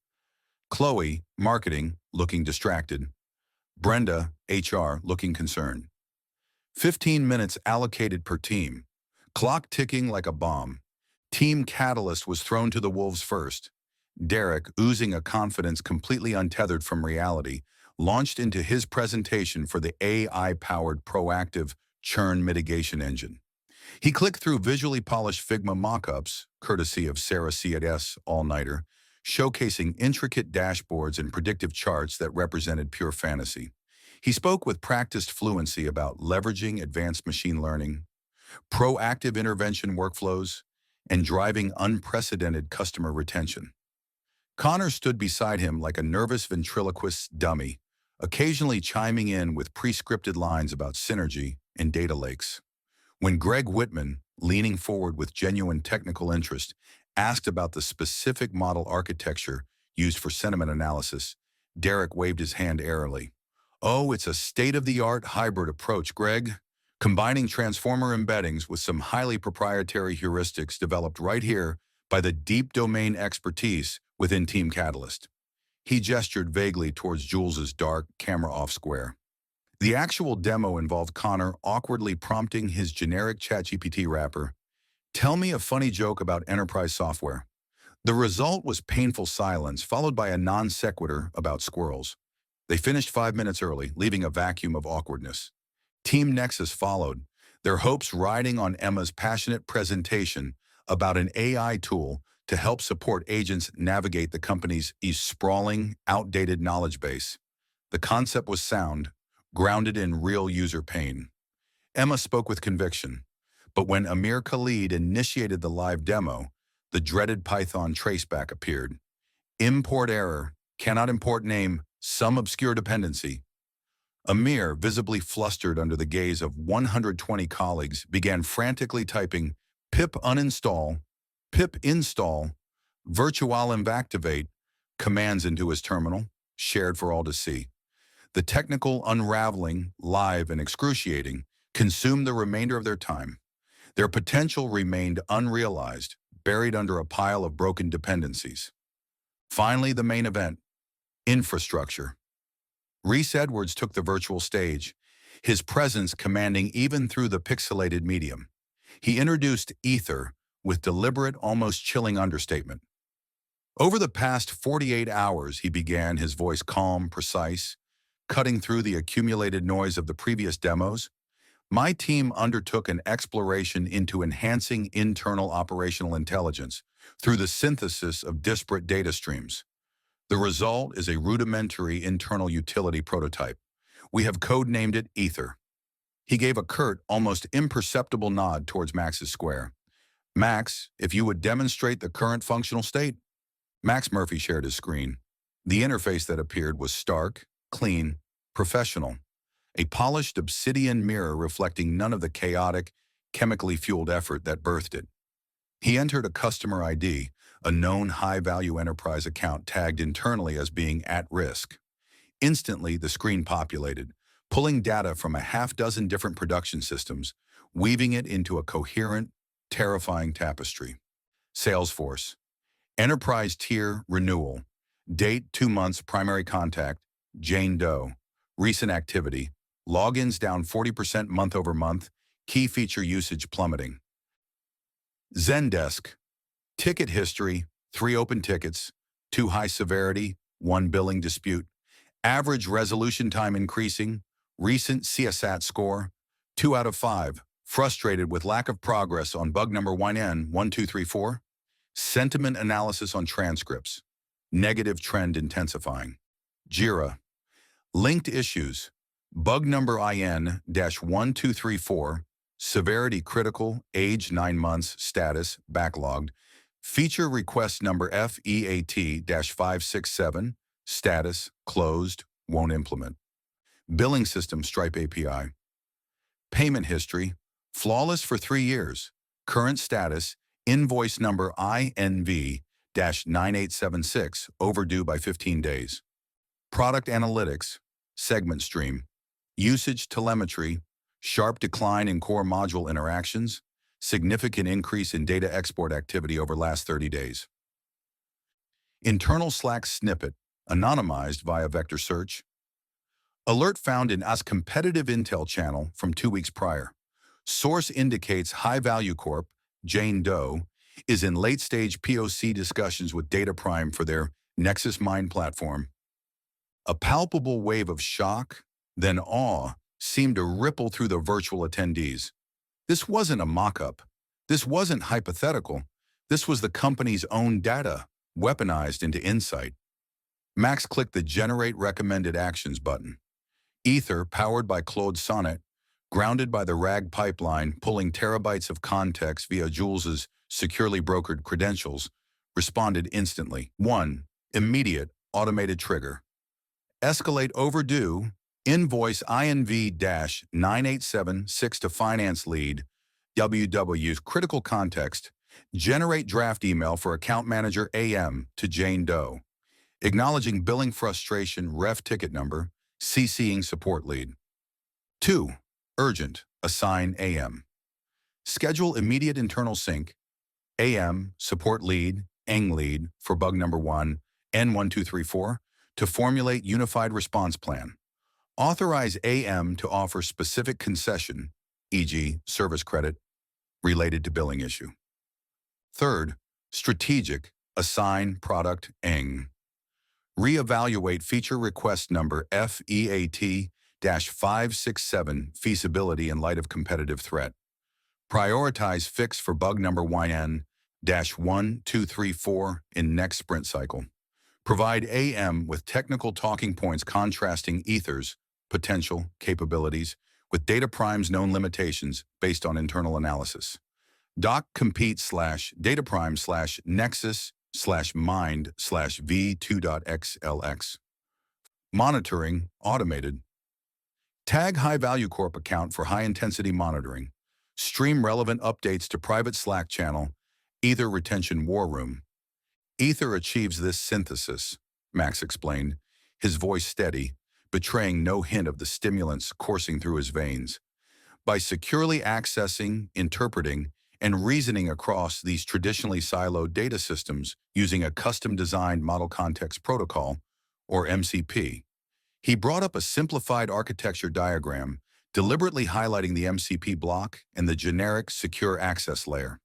Chloe, marketing, looking distracted. Brenda, HR, looking concerned. 15 minutes allocated per team. Clock ticking like a bomb. Team Catalyst was thrown to the wolves first. Derek, oozing a confidence completely untethered from reality, launched into his presentation for the AI-powered proactive churn mitigation engine. He clicked through visually polished Figma mockups, courtesy of Sarah C.S. All-Nighter, showcasing intricate dashboards and predictive charts that represented pure fantasy. He spoke with practiced fluency about leveraging advanced machine learning, proactive intervention workflows, and driving unprecedented customer retention. Connor stood beside him like a nervous ventriloquist dummy, occasionally chiming in with pre-scripted lines about synergy and data lakes. When Greg Whitman, leaning forward with genuine technical interest, asked about the specific model architecture used for sentiment analysis, Derek waved his hand airily. "Oh, it's a state-of-the-art hybrid approach, Greg, combining transformer embeddings with some highly proprietary heuristics developed right here by the deep domain expertise within Team Catalyst." He gestured vaguely towards Jules's dark, camera-off square. The actual demo involved Connor awkwardly prompting his generic ChatGPT wrapper, "Tell me a funny joke about enterprise software." The result was painful silence, followed by a non sequitur about squirrels. They finished 5 minutes early, leaving a vacuum of awkwardness. Team Nexus followed, their hopes riding on Emma's passionate presentation about an AI tool to help support agents navigate the company's sprawling, outdated knowledge base. The concept was sound, grounded in real user pain. Emma spoke with conviction, but when Amir Khalid initiated the live demo, the dreaded Python traceback appeared. Import error, cannot import name, some obscure dependency. Amir, visibly flustered under the gaze of 120 colleagues, began frantically typing pip uninstall, pip install, virtualenvactivate commands into his terminal, shared for all to see. The technical unraveling, live and excruciating, consumed the remainder of their time. Their potential remained unrealized, buried under a pile of broken dependencies. Finally, the main event, infrastructure. Reese Edwards took the virtual stage, his presence commanding even through the pixelated medium. He introduced Ether with deliberate, almost chilling understatement. "Over the past 48 hours, he began, his voice calm, precise, cutting through the accumulated noise of the previous demos, my team undertook an exploration into enhancing internal operational intelligence through the synthesis of disparate data streams. The result is a rudimentary internal utility prototype. We have codenamed it Ether." He gave a curt, almost imperceptible nod towards Max's square. "Max, if you would demonstrate the current functional state." Max Murphy shared his screen. The interface that appeared was stark, clean, professional. A polished obsidian mirror reflecting none of the chaotic, chemically fueled effort that birthed it. He entered a customer ID, a known high-value enterprise account tagged internally as being at risk. Instantly, the screen populated, pulling data from a half-dozen different production systems, weaving it into a coherent, terrifying tapestry. Salesforce. Enterprise tier renewal. Date 2 months, primary contact, Jane Doe. Recent activity. Logins down 40% month over month. Key feature usage plummeting. Zendesk. Ticket history, 3 open tickets, 2 high severity, 1 billing dispute. Average resolution time increasing. Recent CSAT score, 2 out of 5. Frustrated with lack of progress on bug number 1N1234. Sentiment analysis on transcripts. Negative trend intensifying. Jira. Linked issues. Bug number IN-1234. Severity critical. Age 9 months. Status backlogged. Feature request number FEAT-567. Status closed. Won't implement. Billing system Stripe API. Payment history. Flawless for 3 years. Current status. Invoice number INV-9876, overdue by 15 days. Product analytics, segment stream, usage telemetry, sharp decline in core module interactions, significant increase in data export activity over last 30 days. Internal Slack snippet, anonymized via vector search. Alert found in US competitive intel channel from 2 weeks prior. Source indicates High Value Corp, Jane Doe, is in late-stage POC discussions with Data Prime for their Nexus Mine platform. A palpable wave of shock, then awe, seemed to ripple through the virtual attendees. This wasn't a mock-up. This wasn't hypothetical. This was the company's own data, weaponized into insight. Max clicked the Generate Recommended Actions button. Ether, powered by Claude Sonnet, grounded by the RAG pipeline, pulling terabytes of context via Jules's securely brokered credentials, responded instantly. 1. Immediate, automated trigger. Escalate overdue, invoice INV-9876 to finance lead, WW's critical context, generate draft email for account manager AM to Jane Doe, acknowledging billing frustration ref ticket number, CCing support lead. 2. Urgent, assign AM. Schedule immediate internal sync, AM, support lead, ENG lead for bug number 1, N1234, to formulate unified response plan. Authorize AM to offer specific concession, e.g. service credit, related to billing issue. 3rd, strategic, assign product ENG. Reevaluate feature request number FEAT-567 feasibility in light of competitive threat. Prioritize fix for bug number YN-1234 in next sprint cycle. Provide AM with technical talking points contrasting Ether's potential capabilities with Data Prime's known limitations based on internal analysis. Doc compete /Data Prime /Nexus /Mind /V2.xlx. Monitoring, automated. Tag High Value Corp account for high-intensity monitoring. Stream relevant updates to private Slack channel, Ether Retention War Room. Ether achieves this synthesis, Max explained, his voice steady, betraying no hint of the stimulants coursing through his veins. By securely accessing, interpreting, and reasoning across these traditionally siloed data systems using a custom-designed Model Context Protocol, or MCP, he brought up a simplified architecture diagram, deliberately highlighting the MCP block and the generic secure access layer.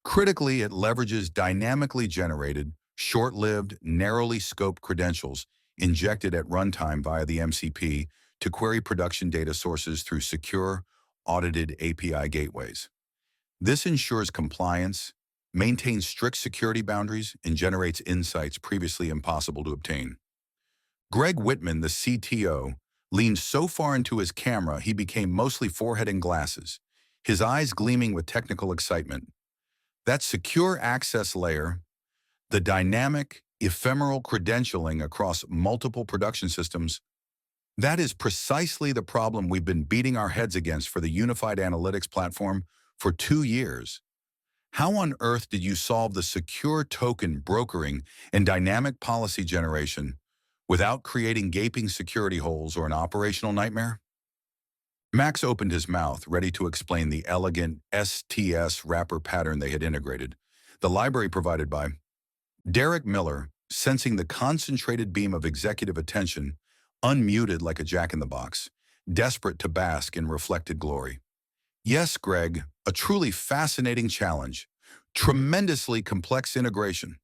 Critically, it leverages dynamically generated, short-lived, narrowly scoped credentials injected at runtime via the MCP to query production data sources through secure, audited API gateways. This ensures compliance, maintains strict security boundaries, and generates insights previously impossible to obtain. Greg Whitman, the CTO, leaned so far into his camera he became mostly forehead and glasses, his eyes gleaming with technical excitement. That secure access layer, the dynamic, ephemeral credentialing across multiple production systems, that is precisely the problem we've been beating our heads against for the unified analytics platform for 2 years. How on earth did you solve the secure token brokering and dynamic policy generation without creating gaping security holes or an operational nightmare? Max opened his mouth, ready to explain the elegant STS wrapper pattern they had integrated, the library provided by Derek Miller, sensing the concentrated beam of executive attention, unmuted like a jack-in-the-box, desperate to bask in reflected glory. Yes, Greg, a truly fascinating challenge, tremendously complex integration.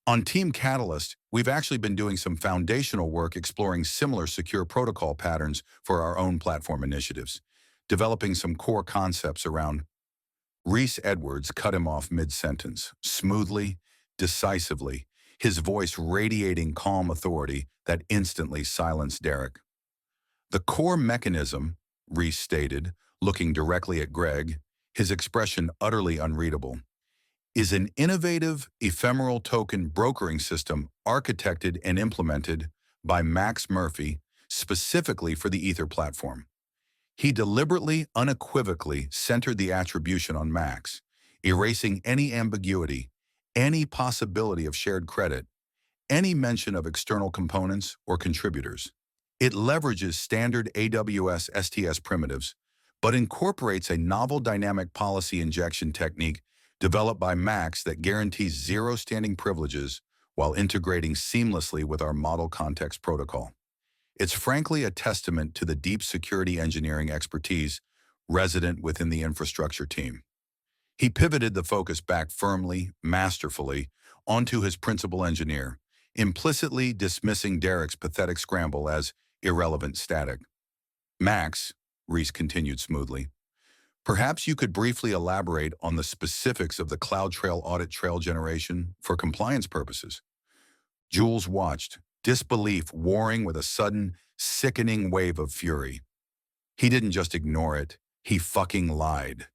On Team Catalyst, we've actually been doing some foundational work exploring similar secure protocol patterns for our own platform initiatives, developing some core concepts around. Reese Edwards cut him off mid-sentence, smoothly, decisively, his voice radiating calm authority that instantly silenced Derek. The core mechanism, Reese stated, looking directly at Greg, his expression utterly unreadable, is an innovative, ephemeral token brokering system architected and implemented by Max Murphy specifically for the Ether platform. He deliberately, unequivocally centered the attribution on Max, erasing any ambiguity, any possibility of shared credit, any mention of external components or contributors. It leverages standard AWS STS primitives, but incorporates a novel dynamic policy injection technique developed by Max that guarantees zero standing privileges while integrating seamlessly with our Model Context Protocol. It's frankly a testament to the deep security engineering expertise resident within the infrastructure team. He pivoted the focus back firmly, masterfully, onto his principal engineer, implicitly dismissing Derek's pathetic scramble as irrelevant static. Max, Reese continued smoothly, perhaps you could briefly elaborate on the specifics of the CloudTrail audit trail generation for compliance purposes. Jules watched, disbelief warring with a sudden, sickening wave of fury. He didn't just ignore it, he fucking lied.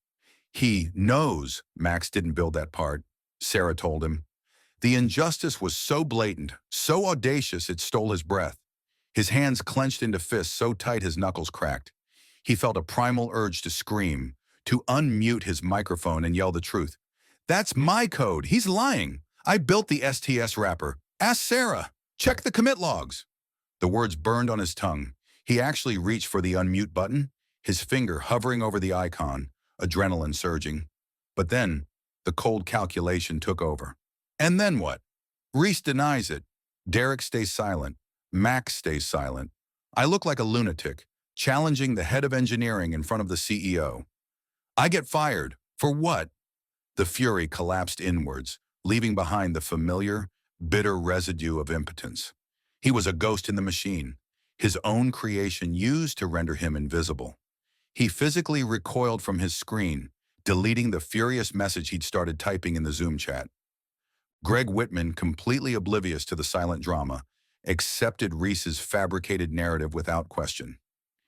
He knows Max didn't build that part, Sarah told him. The injustice was so blatant, so audacious it stole his breath. His hands clenched into fists so tight his knuckles cracked. He felt a primal urge to scream, to unmute his microphone and yell the truth. That's my code. He's lying. I built the STS wrapper. Ask Sarah. Check the commit logs. The words burned on his tongue. He actually reached for the unmute button, his finger hovering over the icon, adrenaline surging. But then, the cold calculation took over. And then what? Reese denies it. Derek stays silent. Max stays silent. I look like a lunatic, challenging the head of engineering in front of the CEO. I get fired. For what? The fury collapsed inwards, leaving behind the familiar, bitter residue of impotence. He was a ghost in the machine, his own creation used to render him invisible. He physically recoiled from his screen, deleting the furious message he'd started typing in the Zoom chat. Greg Whitman, completely oblivious to the silent drama, accepted Reese's fabricated narrative without question.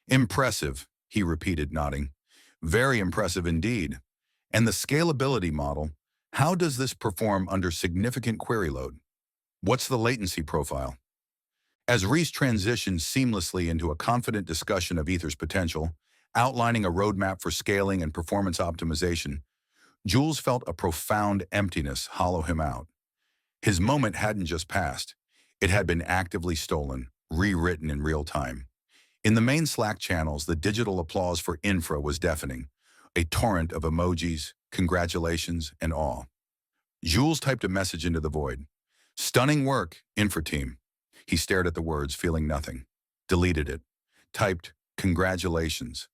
Impressive, he repeated, nodding. Very impressive indeed. And the scalability model, how does this perform under significant query load? What's the latency profile? As Reese transitioned seamlessly into a confident discussion of Ether's potential, outlining a roadmap for scaling and performance optimization, Jules felt a profound emptiness hollow him out. His moment hadn't just passed. It had been actively stolen, rewritten in real time. In the main Slack channels, the digital applause for Infra was deafening, a torrent of emojis, congratulations, and awe. Jules typed a message into the void. Stunning work, Infra team. He stared at the words, feeling nothing. Deleted it. Typed, congratulations.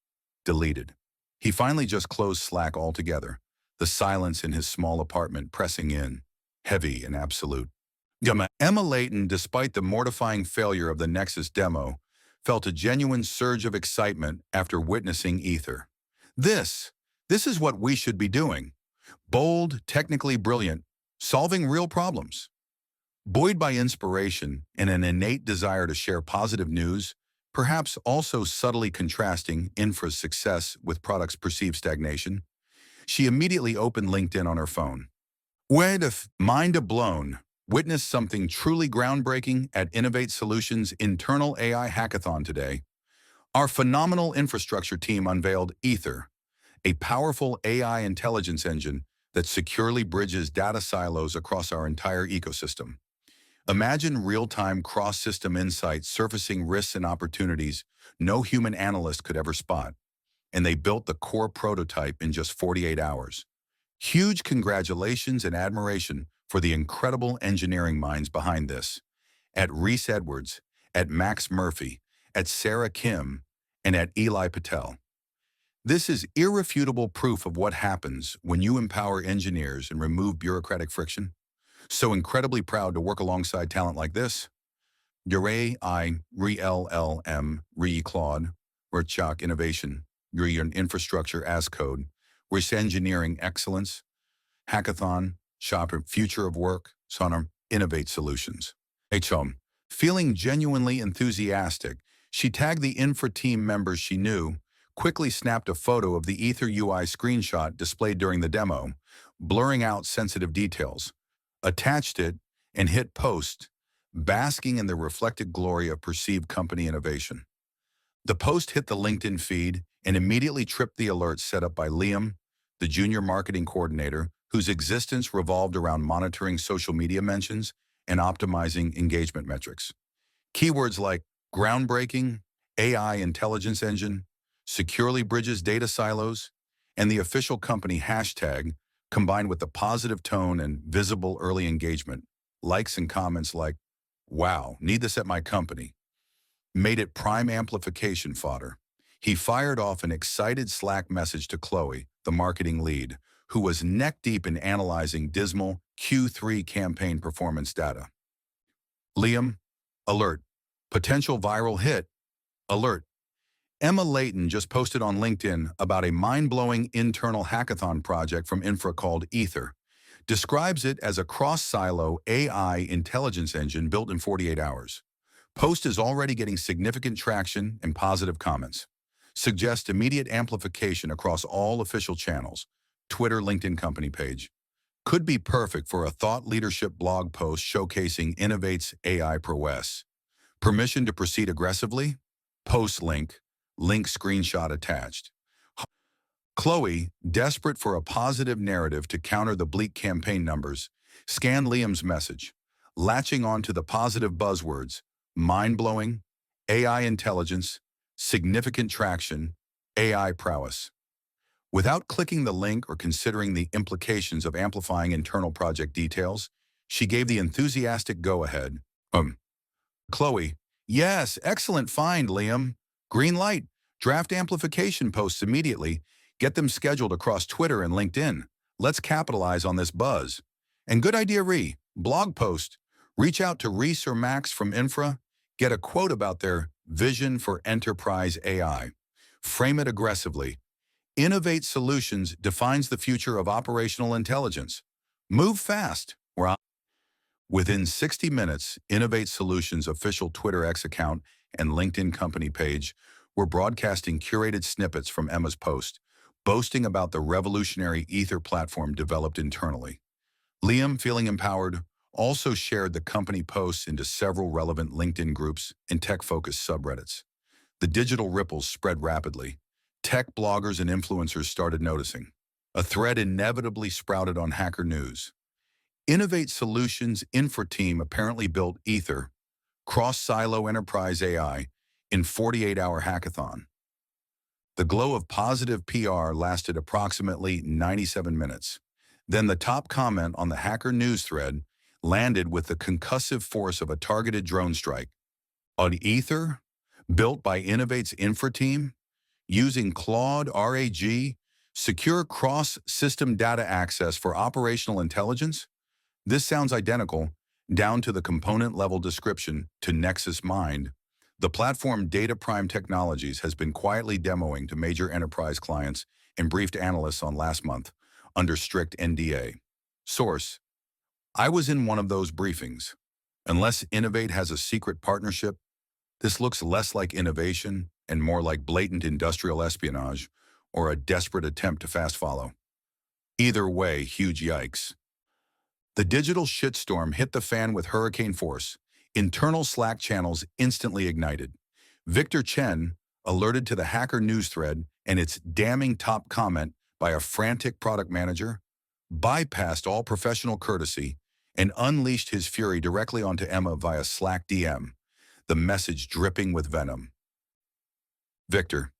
Deleted. He finally just closed Slack altogether, the silence in his small apartment pressing in, heavy and absolute. Emma Layton, despite the mortifying failure of the Nexus demo, felt a genuine surge of excitement after witnessing Ether. This is what we should be doing. Bold, technically brilliant, solving real problems. Buoyed by inspiration and an innate desire to share positive news, perhaps also subtly contrasting Infra's success with product's perceived stagnation, she immediately opened LinkedIn on her phone. Mind blown, witnessed something truly groundbreaking at Innovate Solutions' internal AI hackathon today. Our phenomenal infrastructure team unveiled Ether, a powerful AI intelligence engine that securely bridges data silos across our entire ecosystem. Imagine real-time cross-system insights surfacing risks and opportunities no human analyst could ever spot, and they built the core prototype in just 48 hours. Huge congratulations and admiration for the incredible engineering minds behind this. At Reese Edwards, at Max Murphy, at Sarah Kim, and at Eli Patel. This is irrefutable proof of what happens when you empower engineers and remove bureaucratic friction. So incredibly proud to work alongside talent like this. Yure I, Re-LLM, Re-Claude, Werchak Innovation, Re Infrastructure as Code, Risk Engineering Excellence, Hackathon, Shop Future of Work, Sonar Innovate Solutions. HOM. Feeling genuinely enthusiastic, she tagged the Infra team members she knew, quickly snapped a photo of the Ether UI screenshot displayed during the demo, blurring out sensitive details, attached it, and hit post, basking in the reflected glory of perceived company innovation. The post hit the LinkedIn feed and immediately tripped the alerts set up by Liam, the junior marketing coordinator, whose existence revolved around monitoring social media mentions and optimizing engagement metrics. Keywords like groundbreaking, AI intelligence engine, securely bridges data silos, and the official company hashtag, combined with the positive tone and visible early engagement, likes and comments like, wow, need this at my company, made it prime amplification fodder. He fired off an excited Slack message to Chloe, the marketing lead, who was neck-deep in analyzing dismal Q3 campaign performance data. Liam, alert. Potential viral hit, alert. Emma Layton just posted on LinkedIn about a mind-blowing internal hackathon project from Infra called Ether. Describes it as a cross-silo AI intelligence engine built in 48 hours. Post is already getting significant traction and positive comments. Suggest immediate amplification across all official channels. Twitter, LinkedIn company page. Could be perfect for a thought leadership blog post showcasing Innovate's AI prowess. Permission to proceed aggressively? Post link. Link screenshot attached. Chloe, desperate for a positive narrative to counter the bleak campaign numbers, scanned Liam's message, latching onto the positive buzzwords, mind-blowing, AI intelligence, significant traction, AI prowess. Without clicking the link or considering the implications of amplifying internal project details, she gave the enthusiastic go-ahead. Chloe, yes, excellent find, Liam. Green light, draft amplification posts immediately. Get them scheduled across Twitter and LinkedIn. Let's capitalize on this buzz. And good idea, blog post. Reach out to Reese or Max from Infra. Get a quote about their vision for enterprise AI. Frame it aggressively. Innovate Solutions defines the future of operational intelligence. Move fast. Within 60 minutes, Innovate Solutions' official Twitter X account and LinkedIn company page were broadcasting curated snippets from Emma's post, boasting about the revolutionary Ether platform developed internally. Liam, feeling empowered, also shared the company posts into several relevant LinkedIn groups and tech-focused subreddits. The digital ripples spread rapidly. Tech bloggers and influencers started noticing. A thread inevitably sprouted on Hacker News. Innovate Solutions' Infra team apparently built Ether, cross-silo enterprise AI, in 48-hour hackathon. The glow of positive PR lasted approximately 97 minutes. Then the top comment on the Hacker News thread landed with the concussive force of a targeted drone strike. On Ether, built by Innovate's Infra team, using Claude RAG, secure cross-system data access for operational intelligence? This sounds identical, down to the component-level description, to Nexus Mind. The platform Data Prime Technologies has been quietly demoing to major enterprise clients and briefed analysts on last month, under strict NDA. Source: I was in one of those briefings. Unless Innovate has a secret partnership, this looks less like innovation and more like blatant industrial espionage or a desperate attempt to fast follow. Either way, huge yikes. The digital shitstorm hit the fan with hurricane force. Internal Slack channels instantly ignited. Victor Chen, alerted to the Hacker News thread and its damning top comment by a frantic product manager, bypassed all professional courtesy and unleashed his fury directly onto Emma via Slack DM, the message dripping with venom. Victor: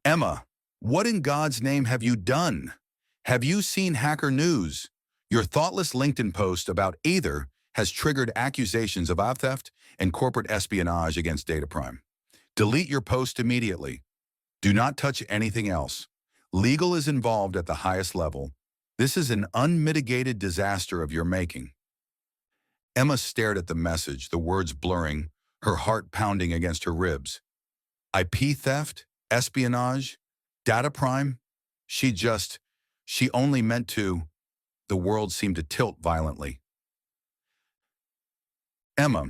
Emma, what in God's name have you done? Have you seen Hacker News? Your thoughtless LinkedIn post about Ether has triggered accusations of app theft and corporate espionage against Data Prime. Delete your post immediately. Do not touch anything else. Legal is involved at the highest level. This is an unmitigated disaster of your making. Emma stared at the message, the words blurring, her heart pounding against her ribs. IP theft? Espionage? Data Prime? She only meant to. The world seemed to tilt violently. Emma: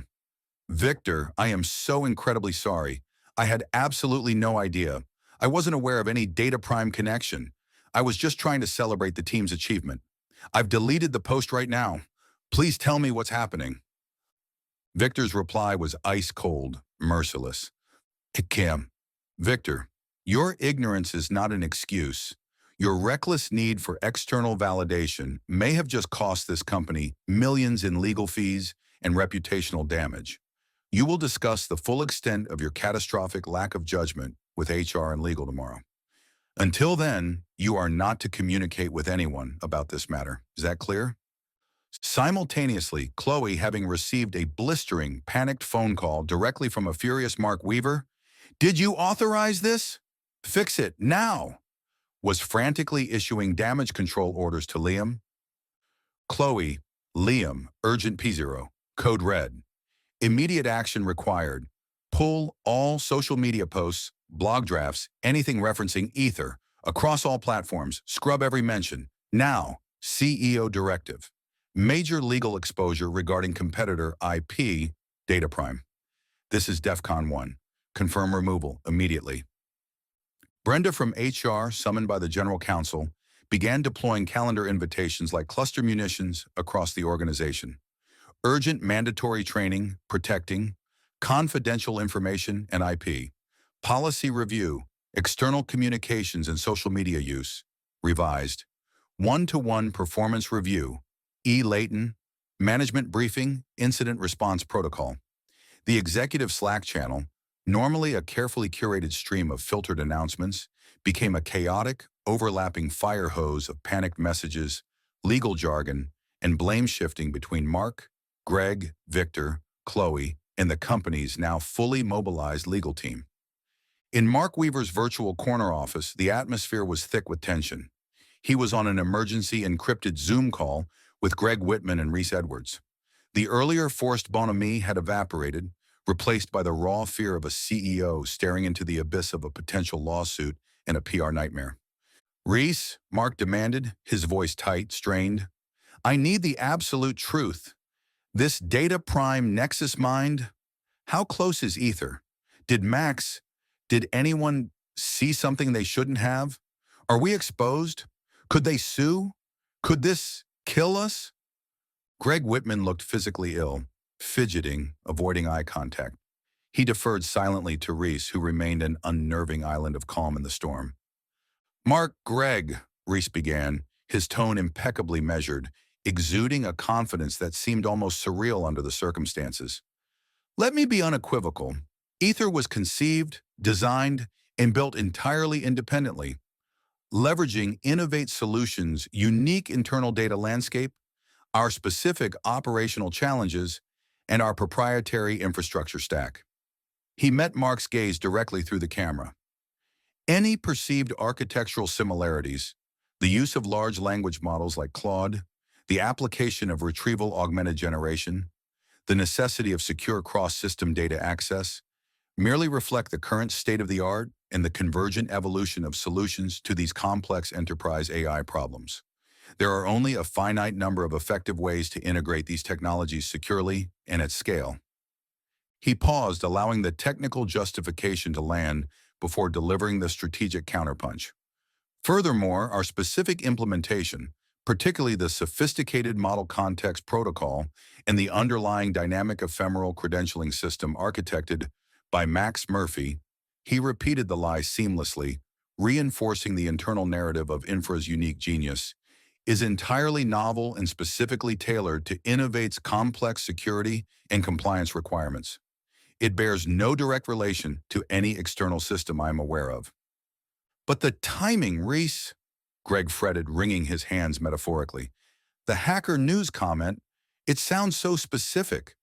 Victor, I am so incredibly sorry. I had absolutely no idea. I wasn't aware of any Data Prime connection. I was just trying to celebrate the team's achievement. I've deleted the post right now. Please tell me what's happening. Victor's reply was ice cold, merciless. Cam. Victor, your ignorance is not an excuse. Your reckless need for external validation may have just cost this company millions in legal fees and reputational damage. You will discuss the full extent of your catastrophic lack of judgment with HR and legal tomorrow. Until then, you are not to communicate with anyone about this matter. Is that clear? Simultaneously, Chloe, having received a blistering, panicked phone call directly from a furious Mark Weaver, "Did you authorize this? Fix it now," was frantically issuing damage control orders to Liam. Chloe, Liam, urgent P0, code red. Immediate action required. Pull all social media posts, blog drafts, anything referencing Ether, across all platforms. Scrub every mention. Now, CEO directive. Major legal exposure regarding competitor IP, Data Prime. This is DEFCON 1. Confirm removal immediately. Brenda from HR, summoned by the General Counsel, began deploying calendar invitations like cluster munitions across the organization. Urgent mandatory training, protecting, confidential information and IP, policy review, external communications and social media use, revised, one-to-one performance review, Layton, management briefing, incident response protocol. The executive Slack channel, normally a carefully curated stream of filtered announcements, became a chaotic, overlapping fire hose of panicked messages, legal jargon, and blame shifting between Mark, Greg, Victor, Chloe, and the company's now fully mobilized legal team. In Mark Weaver's virtual corner office, the atmosphere was thick with tension. He was on an emergency encrypted Zoom call with Greg Whitman and Reese Edwards. The earlier forced bonhomie had evaporated, replaced by the raw fear of a CEO staring into the abyss of a potential lawsuit and a PR nightmare. "Reese," Mark demanded, his voice tight, strained, "I need the absolute truth. This Data Prime Nexus Mind, how close is Ether? Did anyone see something they shouldn't have? Are we exposed? Could they sue? Could this kill us?" Greg Whitman looked physically ill, fidgeting, avoiding eye contact. He deferred silently to Reese, who remained an unnerving island of calm in the storm. Greg," Reese began, his tone impeccably measured, exuding a confidence that seemed almost surreal under the circumstances. "Let me be unequivocal. Ether was conceived, designed, and built entirely independently, leveraging Innovate Solutions' unique internal data landscape, our specific operational challenges, and our proprietary infrastructure stack." He met Mark's gaze directly through the camera. Any perceived architectural similarities, the use of large language models like Claude, the application of retrieval augmented generation, the necessity of secure cross-system data access, merely reflect the current state-of-the-art and the convergent evolution of solutions to these complex enterprise AI problems. There are only a finite number of effective ways to integrate these technologies securely and at scale. He paused, allowing the technical justification to land before delivering the strategic counterpunch. Furthermore, our specific implementation, particularly the sophisticated model context protocol and the underlying dynamic ephemeral credentialing system architected by Max Murphy, he repeated the lie seamlessly, reinforcing the internal narrative of Infra's unique genius, is entirely novel and specifically tailored to Innovate's complex security and compliance requirements. It bears no direct relation to any external system I am aware of. "But the timing, Reese," Greg fretted, wringing his hands metaphorically. "The Hacker News comment, it sounds so specific."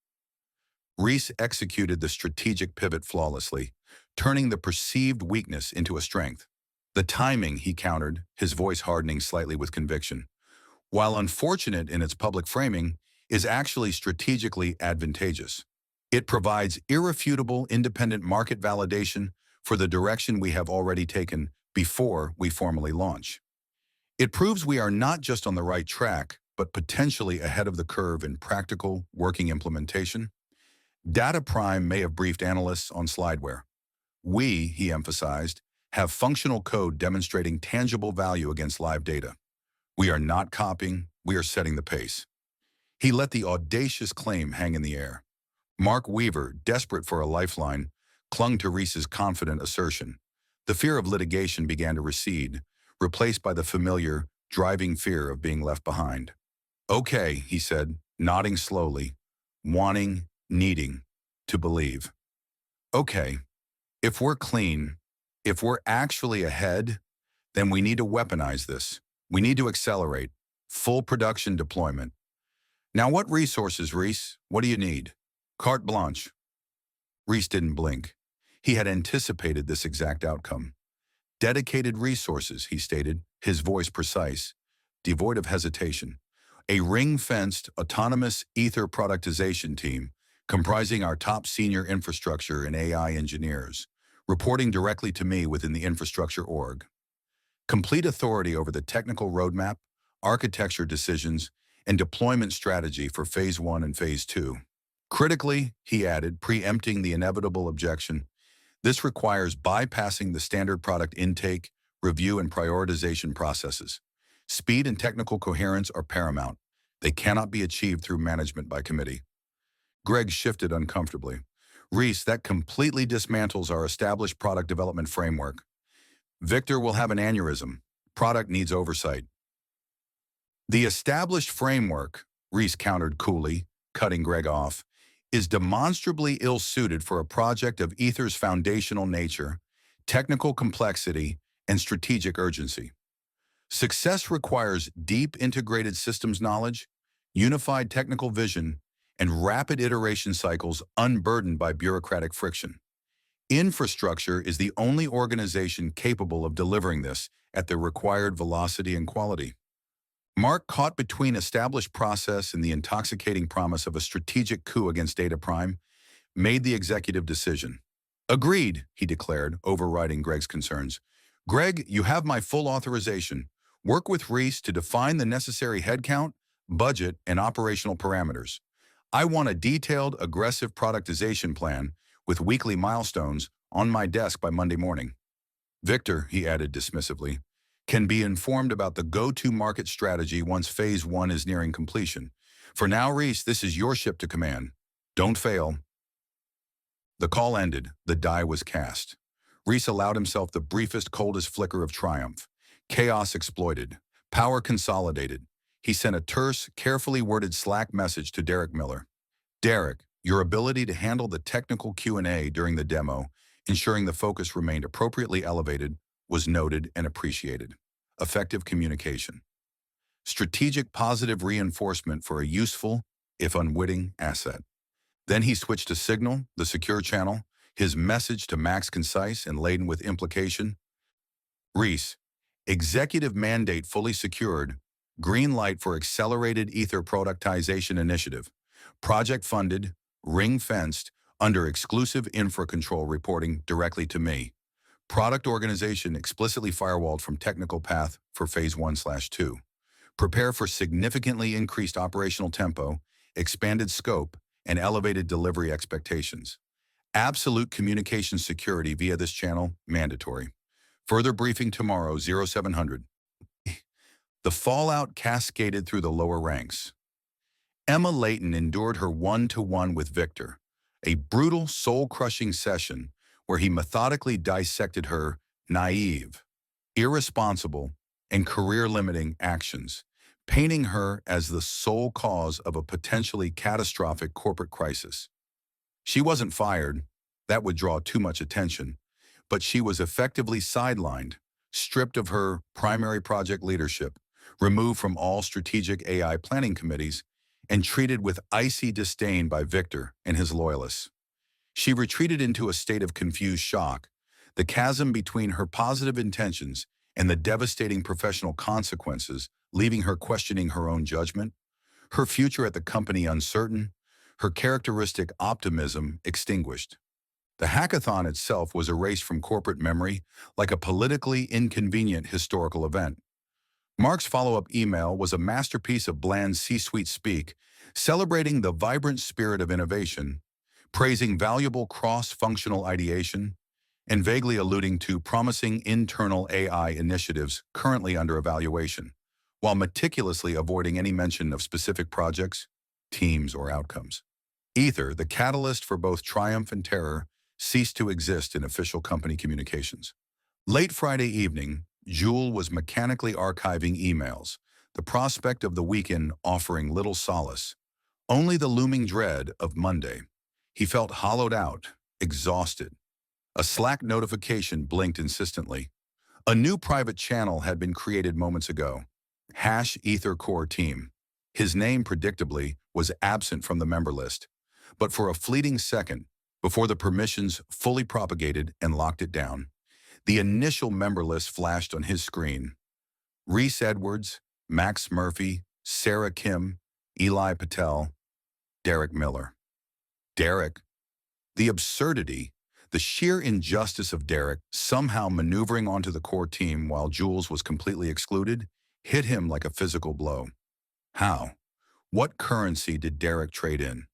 Reese executed the strategic pivot flawlessly, turning the perceived weakness into a strength. "The timing," he countered, his voice hardening slightly with conviction, "while unfortunate in its public framing, is actually strategically advantageous. It provides irrefutable independent market validation for the direction we have already taken before we formally launch. It proves we are not just on the right track, but potentially ahead of the curve in practical, working implementation." Data Prime may have briefed analysts on slideware. "We," he emphasized, "have functional code demonstrating tangible value against live data. We are not copying, we are setting the pace." He let the audacious claim hang in the air. Mark Weaver, desperate for a lifeline, clung to Reese's confident assertion. The fear of litigation began to recede, replaced by the familiar, driving fear of being left behind. "Okay," he said, nodding slowly, wanting, needing to believe. "Okay, if we're clean, if we're actually ahead, then we need to weaponize this. We need to accelerate full production deployment. Now what resources, Reese? What do you need? Carte blanche. Reese didn't blink. He had anticipated this exact outcome. Dedicated resources, he stated, his voice precise, devoid of hesitation. A ring-fenced, autonomous ether productization team comprising our top senior infrastructure and AI engineers, reporting directly to me within the infrastructure org. Complete authority over the technical roadmap, architecture decisions, and deployment strategy for Phase 1 and Phase 2. Critically, he added, preempting the inevitable objection, this requires bypassing the standard product intake, review, and prioritization processes. Speed and technical coherence are paramount. They cannot be achieved through management by committee. Greg shifted uncomfortably. Reese, that completely dismantles our established product development framework. Victor will have an aneurysm. Product needs oversight. The established framework, Reese countered coolly, cutting Greg off, is demonstrably ill-suited for a project of Ether's foundational nature, technical complexity, and strategic urgency. Success requires deep integrated systems knowledge, unified technical vision, and rapid iteration cycles unburdened by bureaucratic friction. Infrastructure is the only organization capable of delivering this at the required velocity and quality. Mark, caught between established process and the intoxicating promise of a strategic coup against Data Prime, made the executive decision. Agreed, he declared, overriding Greg's concerns. Greg, you have my full authorization. Work with Reese to define the necessary headcount, budget, and operational parameters. I want a detailed, aggressive productization plan with weekly milestones on my desk by Monday morning. Victor, he added dismissively, can be informed about the go-to-market strategy once Phase 1 is nearing completion. For now, Reese, this is your ship to command. Don't fail. The call ended. The die was cast. Reese allowed himself the briefest, coldest flicker of triumph. Chaos exploited. Power consolidated. He sent a terse, carefully worded Slack message to Derek Miller. Derek, your ability to handle the technical Q&A during the demo, ensuring the focus remained appropriately elevated, was noted and appreciated. Effective communication. Strategic positive reinforcement for a useful, if unwitting, asset. Then he switched to Signal, the secure channel, his message to Max concise and laden with implication. Reese, executive mandate fully secured, green light for accelerated Ether productization initiative. Project funded, ring-fenced, under exclusive infra control reporting directly to me. Product organization explicitly firewalled from technical path for Phase 1/2. Prepare for significantly increased operational tempo, expanded scope, and elevated delivery expectations. Absolute communication security via this channel, mandatory. Further briefing tomorrow, 0700. The fallout cascaded through the lower ranks. Emma Layton endured her one-to-one with Victor, a brutal, soul-crushing session where he methodically dissected her naive, irresponsible, and career-limiting actions, painting her as the sole cause of a potentially catastrophic corporate crisis. She wasn't fired, that would draw too much attention, but she was effectively sidelined, stripped of her primary project leadership, removed from all strategic AI planning committees, and treated with icy disdain by Victor and his loyalists. She retreated into a state of confused shock, the chasm between her positive intentions and the devastating professional consequences, leaving her questioning her own judgment, her future at the company uncertain, her characteristic optimism extinguished. The hackathon itself was erased from corporate memory like a politically inconvenient historical event. Mark's follow-up email was a masterpiece of bland C-suite speak, celebrating the vibrant spirit of innovation, praising valuable cross-functional ideation, and vaguely alluding to promising internal AI initiatives currently under evaluation, while meticulously avoiding any mention of specific projects, teams, or outcomes. Ether, the catalyst for both triumph and terror, ceased to exist in official company communications. Late Friday evening, Jewel was mechanically archiving emails, the prospect of the weekend offering little solace, only the looming dread of Monday. He felt hollowed out, exhausted. A Slack notification blinked insistently. A new private channel had been created moments ago. #EtherCore Team. His name, predictably, was absent from the member list, but for a fleeting second, before the permissions fully propagated and locked it down, the initial member list flashed on his screen. Reese Edwards, Max Murphy, Sarah Kim, Eli Patel, Derek Miller. Derek, the absurdity, the sheer injustice of Derek somehow maneuvering onto the core team while Jules was completely excluded, hit him like a physical blow. How? What currency did Derek trade in?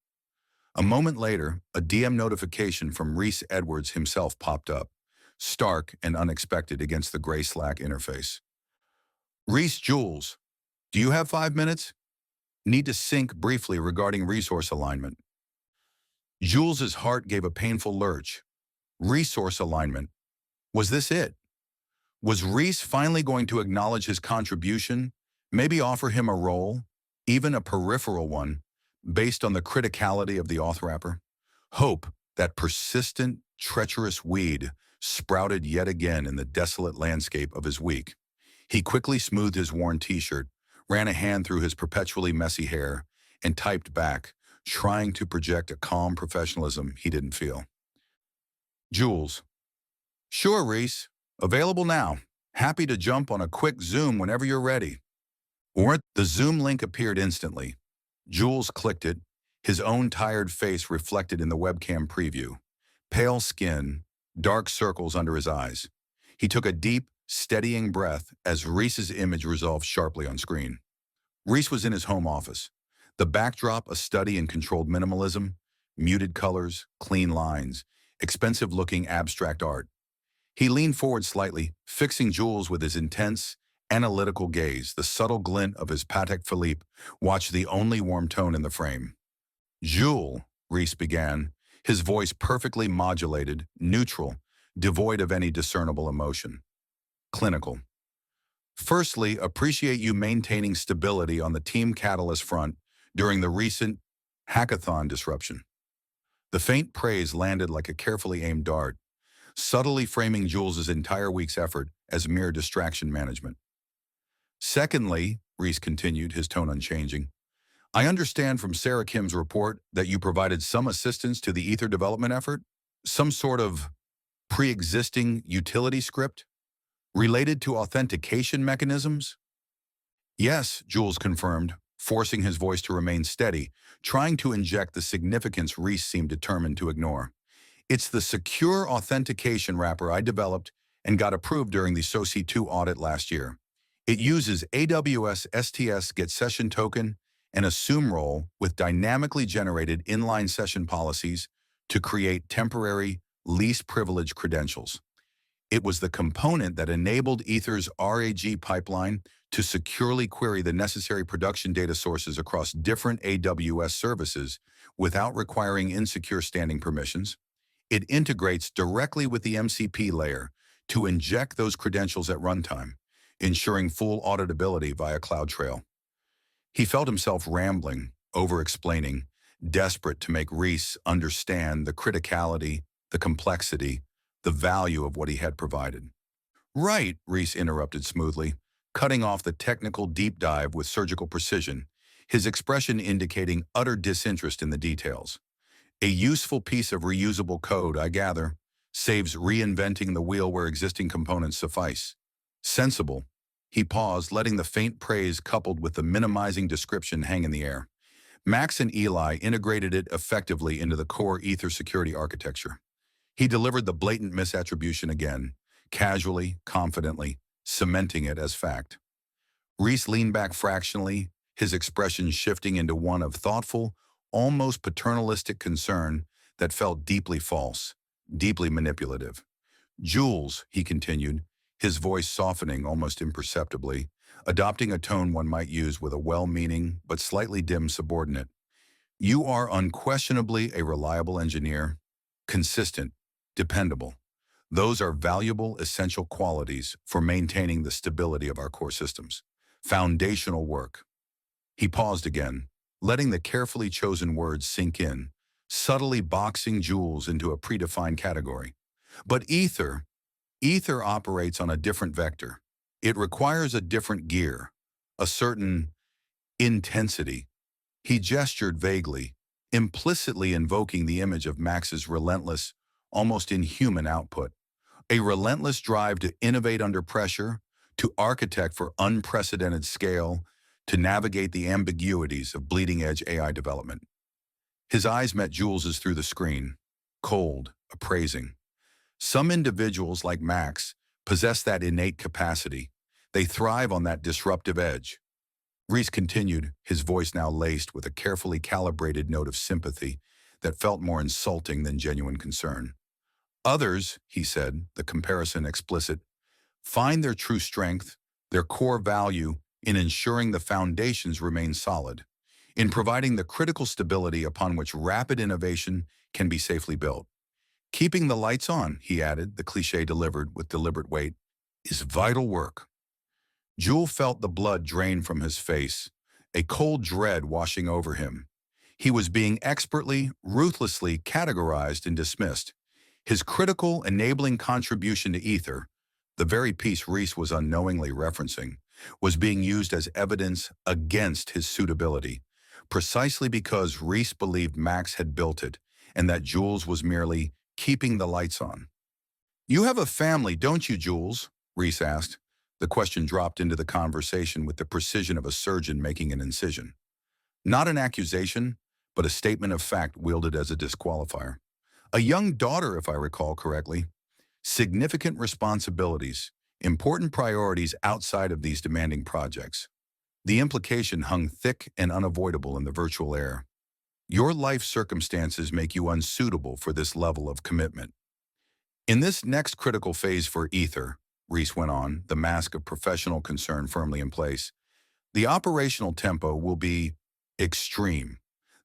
A moment later, a DM notification from Reese Edwards himself popped up, stark and unexpected against the gray Slack interface. Reese Jules, do you have 5 minutes? Need to sync briefly regarding resource alignment. Jules's heart gave a painful lurch. Resource alignment. Was this it? Was Reese finally going to acknowledge his contribution, maybe offer him a role, even a peripheral one, based on the criticality of the auth wrapper? Hope, that persistent, treacherous weed, sprouted yet again in the desolate landscape of his week. He quickly smoothed his worn t-shirt, ran a hand through his perpetually messy hair, and typed back, trying to project a calm professionalism he didn't feel. Jules. Sure, Reese. Available now. Happy to jump on a quick Zoom whenever you're ready. The Zoom link appeared instantly. Jules clicked it, his own tired face reflected in the webcam preview. Pale skin, dark circles under his eyes. He took a deep, steadying breath as Reese's image resolved sharply on screen. Reese was in his home office. The backdrop a study in controlled minimalism, muted colors, clean lines, expensive-looking abstract art. He leaned forward slightly, fixing Jules with his intense, analytical gaze. The subtle glint of his Patek Philippe watched the only warm tone in the frame. Jules, Reese began, his voice perfectly modulated, neutral, devoid of any discernible emotion. Clinical. Firstly, appreciate you maintaining stability on the Team Catalyst front during the recent hackathon disruption. The faint praise landed like a carefully aimed dart, subtly framing Jules's entire week's effort as mere distraction management. Secondly, Reese continued, his tone unchanging, I understand from Sarah Kim's report that you provided some assistance to the Ether development effort, some sort of pre-existing utility script related to authentication mechanisms? Yes, Jules confirmed, forcing his voice to remain steady, trying to inject the significance Reese seemed determined to ignore. It's the secure authentication wrapper I developed and got approved during the SOC 2 audit last year. It uses AWS STS Get Session Token and a SUME role with dynamically generated inline session policies to create temporary, least privilege credentials. It was the component that enabled Ether's RAG pipeline to securely query the necessary production data sources across different AWS services without requiring insecure standing permissions. It integrates directly with the MCP layer to inject those credentials at runtime, ensuring full auditability via CloudTrail. He felt himself rambling, over-explaining, desperate to make Reese understand the criticality, the complexity, the value of what he had provided. Right, Reese interrupted smoothly, cutting off the technical deep dive with surgical precision, his expression indicating utter disinterest in the details. A useful piece of reusable code, I gather, saves reinventing the wheel where existing components suffice. Sensible. He paused, letting the faint praise coupled with the minimizing description hang in the air. Max and Eli integrated it effectively into the core Ether security architecture. He delivered the blatant misattribution again, casually, confidently, cementing it as fact. Reese leaned back fractionally, his expression shifting into one of thoughtful, almost paternalistic concern that felt deeply false, deeply manipulative. Jules, he continued, his voice softening almost imperceptibly, adopting a tone one might use with a well-meaning but slightly dim subordinate. You are unquestionably a reliable engineer, consistent, dependable. Those are valuable, essential qualities for maintaining the stability of our core systems. Foundational work. He paused again, letting the carefully chosen words sink in, subtly boxing Jules into a predefined category. But Ether operates on a different vector. It requires a different gear, a certain intensity. He gestured vaguely, implicitly invoking the image of Max's relentless, almost inhuman output. A relentless drive to innovate under pressure, to architect for unprecedented scale, to navigate the ambiguities of bleeding-edge AI development. His eyes met Jules's through the screen, cold, appraising. Some individuals, like Max, possess that innate capacity. They thrive on that disruptive edge. Reese continued, his voice now laced with a carefully calibrated note of sympathy that felt more insulting than genuine concern. Others, he said, the comparison explicit, find their true strength, their core value, in ensuring the foundations remain solid, in providing the critical stability upon which rapid innovation can be safely built. Keeping the lights on, he added, the cliche delivered with deliberate weight, is vital work. Jewel felt the blood drain from his face, a cold dread washing over him. He was being expertly, ruthlessly categorized and dismissed. His critical, enabling contribution to Ether, the very piece Reese was unknowingly referencing, was being used as evidence against his suitability, precisely because Reese believed Max had built it and that Jules was merely keeping the lights on. "You have a family, don't you, Jules?" Reese asked. The question dropped into the conversation with the precision of a surgeon making an incision. Not an accusation, but a statement of fact wielded as a disqualifier. A young daughter, if I recall correctly. Significant responsibilities, important priorities outside of these demanding projects. The implication hung thick and unavoidable in the virtual air. Your life circumstances make you unsuitable for this level of commitment. In this next critical phase for Ether, Reese went on, the mask of professional concern firmly in place, the operational tempo will be extreme,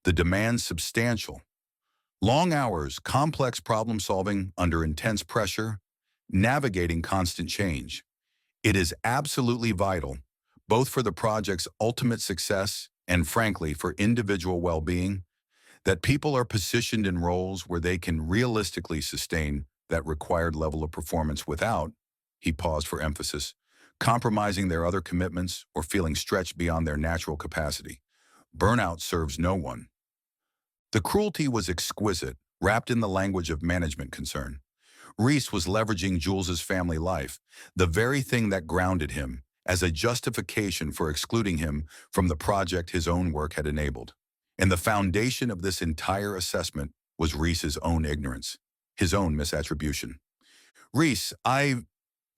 the demands substantial. Long hours, complex problem solving under intense pressure, navigating constant change. It is absolutely vital, both for the project's ultimate success and, frankly, for individual well-being, that people are positioned in roles where they can realistically sustain that required level of performance without, he paused for emphasis, compromising their other commitments or feeling stretched beyond their natural capacity. Burnout serves no one. The cruelty was exquisite, wrapped in the language of management concern. Reese was leveraging Jules's family life, the very thing that grounded him, as a justification for excluding him from the project his own work had enabled. And the foundation of this entire assessment was Reese's own ignorance, his own misattribution. "Reese,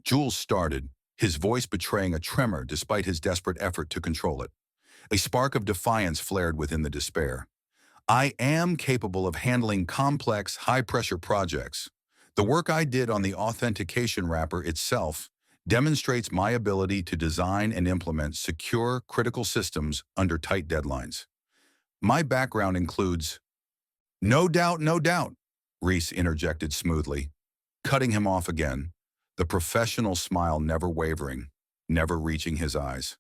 Jules started, his voice betraying a tremor despite his desperate effort to control it. A spark of defiance flared within the despair. "I am capable of handling complex, high-pressure projects. The work I did on the authentication wrapper itself demonstrates my ability to design and implement secure, critical systems under tight deadlines. My background includes—" "No doubt, no doubt," Reese interjected smoothly, cutting him off again, the professional smile never wavering, never reaching his eyes.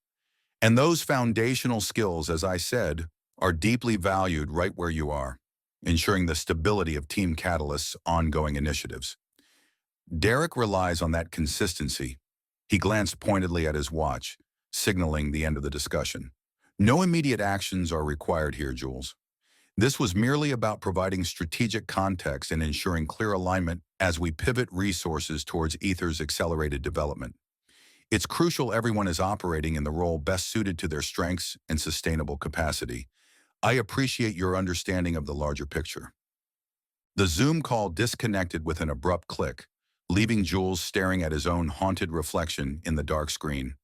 "And those foundational skills, as I said, are deeply valued right where you are, ensuring the stability of Team Catalyst's ongoing initiatives. Derek relies on that consistency." He glanced pointedly at his watch, signaling the end of the discussion. "No immediate actions are required here, Jules. This was merely about providing strategic context and ensuring clear alignment as we pivot resources towards Ether's accelerated development. It's crucial everyone is operating in the role best suited to their strengths and sustainable capacity. I appreciate your understanding of the larger picture." The Zoom call disconnected with an abrupt click, leaving Jules staring at his own haunted reflection in the dark screen.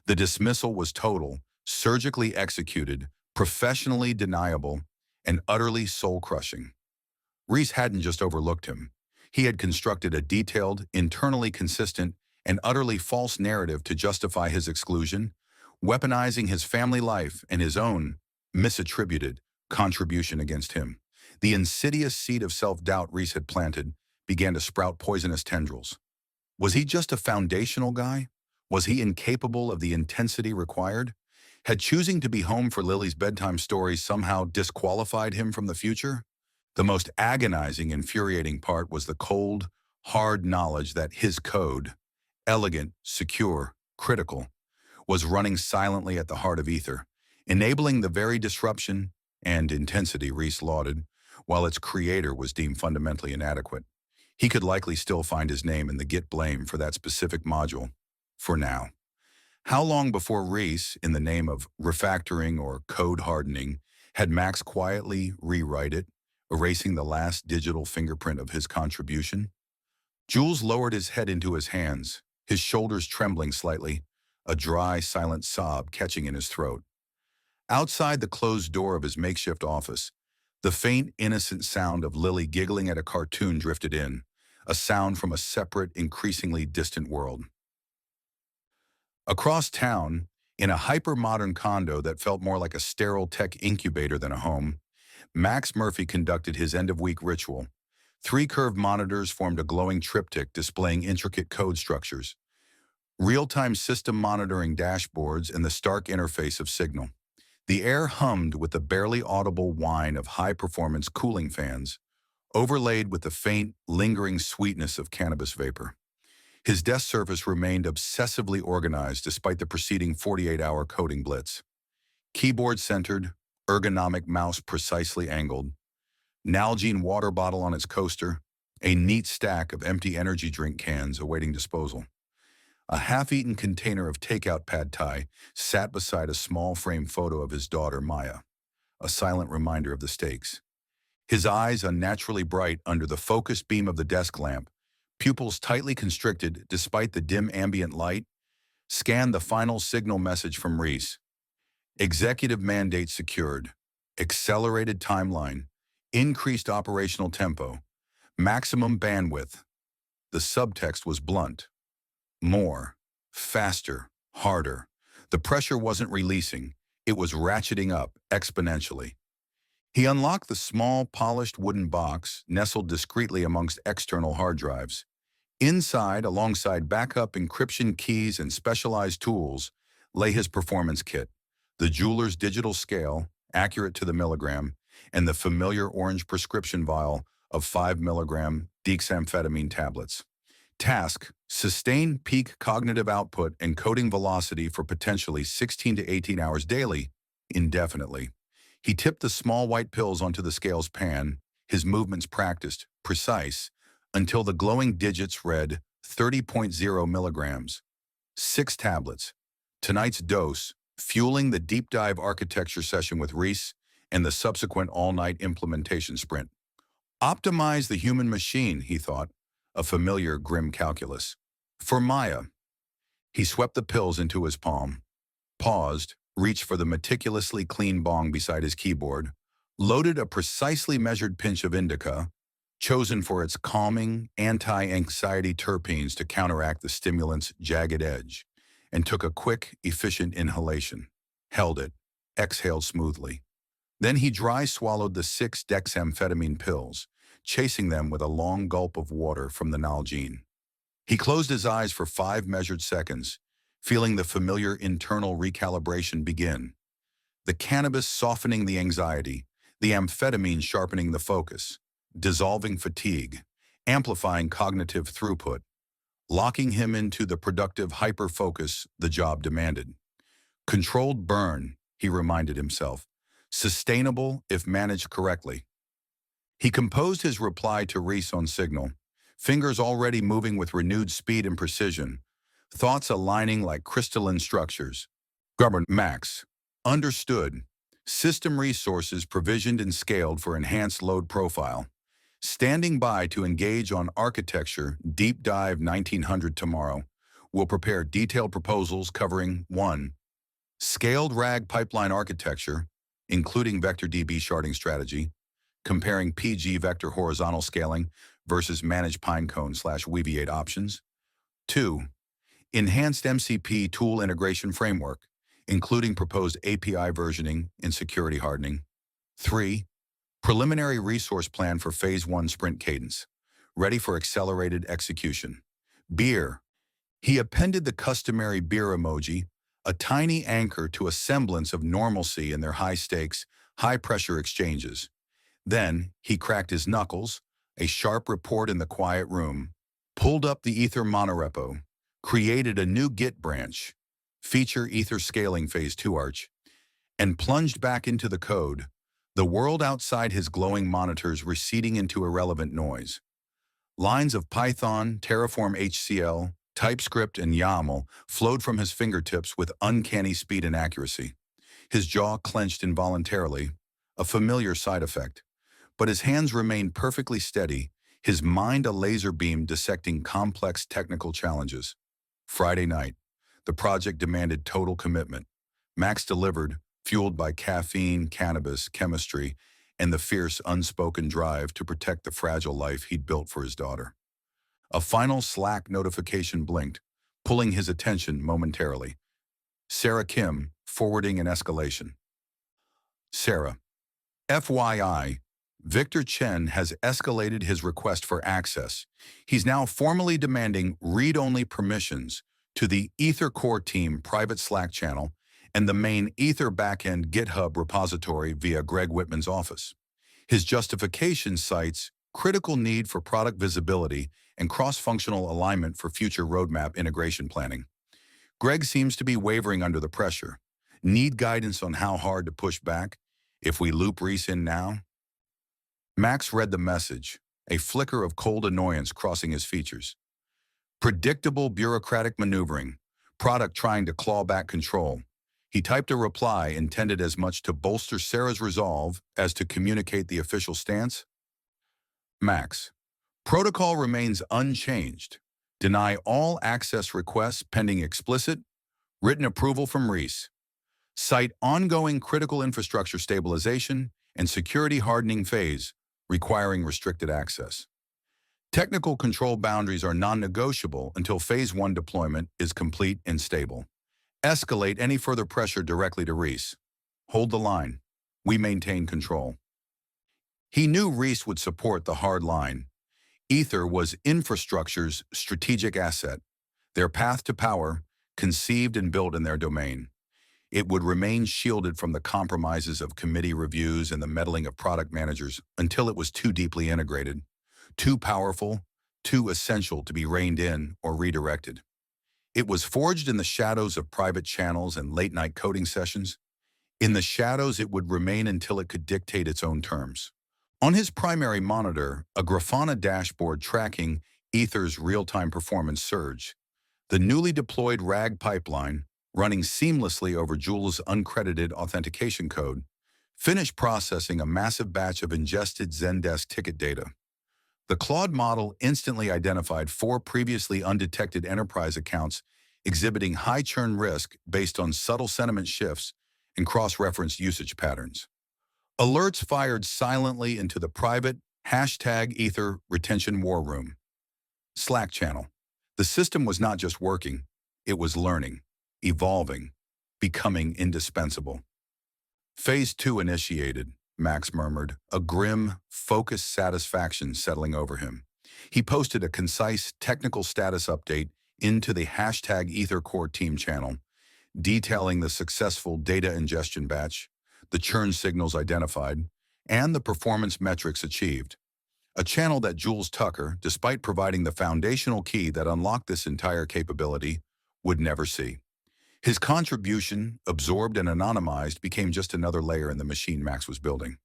The dismissal was total, surgically executed, professionally deniable, and utterly soul-crushing. Reese hadn't just overlooked him. He had constructed a detailed, internally consistent, and utterly false narrative to justify his exclusion, weaponizing his family life and his own misattributed contribution against him. The insidious seed of self-doubt Reese had planted began to sprout poisonous tendrils. Was he just a foundational guy? Was he incapable of the intensity required? Had choosing to be home for Lily's bedtime stories somehow disqualified him from the future? The most agonizing, infuriating part was the cold, hard knowledge that his code, elegant, secure, critical, was running silently at the heart of Ether, enabling the very disruption and intensity, Reese lauded, while its creator was deemed fundamentally inadequate. He could likely still find his name in the Git blame for that specific module, for now. How long before Reese, in the name of refactoring or code hardening, had Max quietly rewrite it, erasing the last digital fingerprint of his contribution? Jules lowered his head into his hands, his shoulders trembling slightly, a dry, silent sob catching in his throat. Outside the closed door of his makeshift office, the faint, innocent sound of Lily giggling at a cartoon drifted in, a sound from a separate, increasingly distant world. Across town, in a hyper-modern condo that felt more like a sterile tech incubator than a home, Max Murphy conducted his end-of-week ritual. 3 curved monitors formed a glowing triptych displaying intricate code structures, real-time system monitoring dashboards, and the stark interface of Signal. The air hummed with the barely audible whine of high-performance cooling fans, overlaid with the faint, lingering sweetness of cannabis vapor. His desk surface remained obsessively organized despite the preceding 48-hour coding blitz. Keyboard centered, ergonomic mouse precisely angled, Nalgene water bottle on its coaster, a neat stack of empty energy drink cans awaiting disposal. A half-eaten container of takeout pad thai sat beside a small frame photo of his daughter, Maya, a silent reminder of the stakes. His eyes unnaturally bright under the focused beam of the desk lamp, pupils tightly constricted despite the dim ambient light, scanned the final Signal message from Reese. Executive mandate secured, accelerated timeline, increased operational tempo, maximum bandwidth. The subtext was blunt. More, faster, harder. The pressure wasn't releasing, it was ratcheting up exponentially. He unlocked the small, polished wooden box nestled discreetly amongst external hard drives. Inside, alongside backup encryption keys and specialized tools, lay his performance kit, the jeweler's digital scale, accurate to the milligram, and the familiar orange prescription vial of 5 milligram dexamphetamine tablets. Task: sustain peak cognitive output and coding velocity for potentially 16 to 18 hours daily, indefinitely. He tipped the small white pills onto the scale's pan, his movements practiced, precise, until the glowing digits read 30.0 milligrams. 6 tablets. Tonight's dose, fueling the deep dive architecture session with Reese and the subsequent all-night implementation sprint. Optimize the human machine, he thought, a familiar grim calculus. For Maya. He swept the pills into his palm, paused, reached for the meticulously clean bong beside his keyboard, loaded a precisely measured pinch of indica, chosen for its calming, anti-anxiety terpenes to counteract the stimulant's jagged edge, and took a quick, efficient inhalation, held it, exhaled smoothly. Then he dry swallowed the 6 dexamphetamine pills, chasing them with a long gulp of water from the Nalgene. He closed his eyes for 5 measured seconds, feeling the familiar internal recalibration begin. The cannabis softening the anxiety, the amphetamine sharpening the focus, dissolving fatigue, amplifying cognitive throughput, locking him into the productive hyper-focus the job demanded. Controlled burn, he reminded himself, sustainable if managed correctly. He composed his reply to Reese on Signal, fingers already moving with renewed speed and precision, thoughts aligning like crystalline structures. Governor Max. Understood. System resources provisioned and scaled for enhanced load profile. Standing by to engage on architecture, deep dive 1900 tomorrow. Will prepare detailed proposals covering 1. Scaled RAG pipeline architecture, including VectorDB sharding strategy, comparing PG vector horizontal scaling versus managed Pinecone/Weaviate options. 2. Enhanced MCP tool integration framework, including proposed API versioning and security hardening. 3. Preliminary resource plan for Phase 1 sprint cadence, ready for accelerated execution. Beer. He appended the customary beer emoji, a tiny anchor to a semblance of normalcy in their high-stakes, high-pressure exchanges. Then, he cracked his knuckles, a sharp report in the quiet room, pulled up the Ether monorepo, created a new Git branch, feature Ether scaling Phase 2 arch, and plunged back into the code, The world outside his glowing monitors receding into irrelevant noise. Lines of Python, Terraform HCL, TypeScript, and YAML flowed from his fingertips with uncanny speed and accuracy. His jaw clenched involuntarily, a familiar side effect. But his hands remained perfectly steady, his mind a laser beam dissecting complex technical challenges. Friday night. The project demanded total commitment. Max delivered, fueled by caffeine, cannabis, chemistry, and the fierce, unspoken drive to protect the fragile life he'd built for his daughter. A final Slack notification blinked, pulling his attention momentarily. Sarah Kim, forwarding an escalation. Sarah. FYI, Victor Chen has escalated his request for access. He's now formally demanding read-only permissions to the Ether Core Team private Slack channel and the main Ether backend GitHub repository via Greg Whitman's office. His justification cites critical need for product visibility and cross-functional alignment for future roadmap integration planning. Greg seems to be wavering under the pressure. Need guidance on how hard to push back? If we loop Reese in now? Max read the message, a flicker of cold annoyance crossing his features. Predictable bureaucratic maneuvering, product trying to claw back control. He typed a reply intended as much to bolster Sarah's resolve as to communicate the official stance. Max. Protocol remains unchanged. Deny all access requests pending explicit, written approval from Reese. Cite ongoing critical infrastructure stabilization and security hardening phase, requiring restricted access. Technical control boundaries are non-negotiable until Phase 1 deployment is complete and stable. Escalate any further pressure directly to Reese. Hold the line. We maintain control. He knew Reese would support the hard line. Ether was infrastructure's strategic asset, their path to power, conceived and built in their domain. It would remain shielded from the compromises of committee reviews and the meddling of product managers until it was too deeply integrated, too powerful, too essential to be reined in or redirected. It was forged in the shadows of private channels and late-night coding sessions. In the shadows, it would remain until it could dictate its own terms. On his primary monitor, a Grafana dashboard tracking Ether's real-time performance surged. The newly deployed RAG pipeline, running seamlessly over Joul's uncredited authentication code, finished processing a massive batch of ingested Zendesk ticket data. The Claude model instantly identified 4 previously undetected enterprise accounts exhibiting high churn risk based on subtle sentiment shifts and cross-referenced usage patterns. Alerts fired silently into the private #Ether retention war room. Slack channel. The system was not just working, it was learning, evolving, becoming indispensable. Phase 2 initiated, Max murmured, a grim, focused satisfaction settling over him. He posted a concise technical status update into the #Ether Core Team channel, detailing the successful data ingestion batch, the churn signals identified, and the performance metrics achieved. A channel that Jules Tucker, despite providing the foundational key that unlocked this entire capability, would never see. His contribution, absorbed and anonymized, became just another layer in the machine Max was building.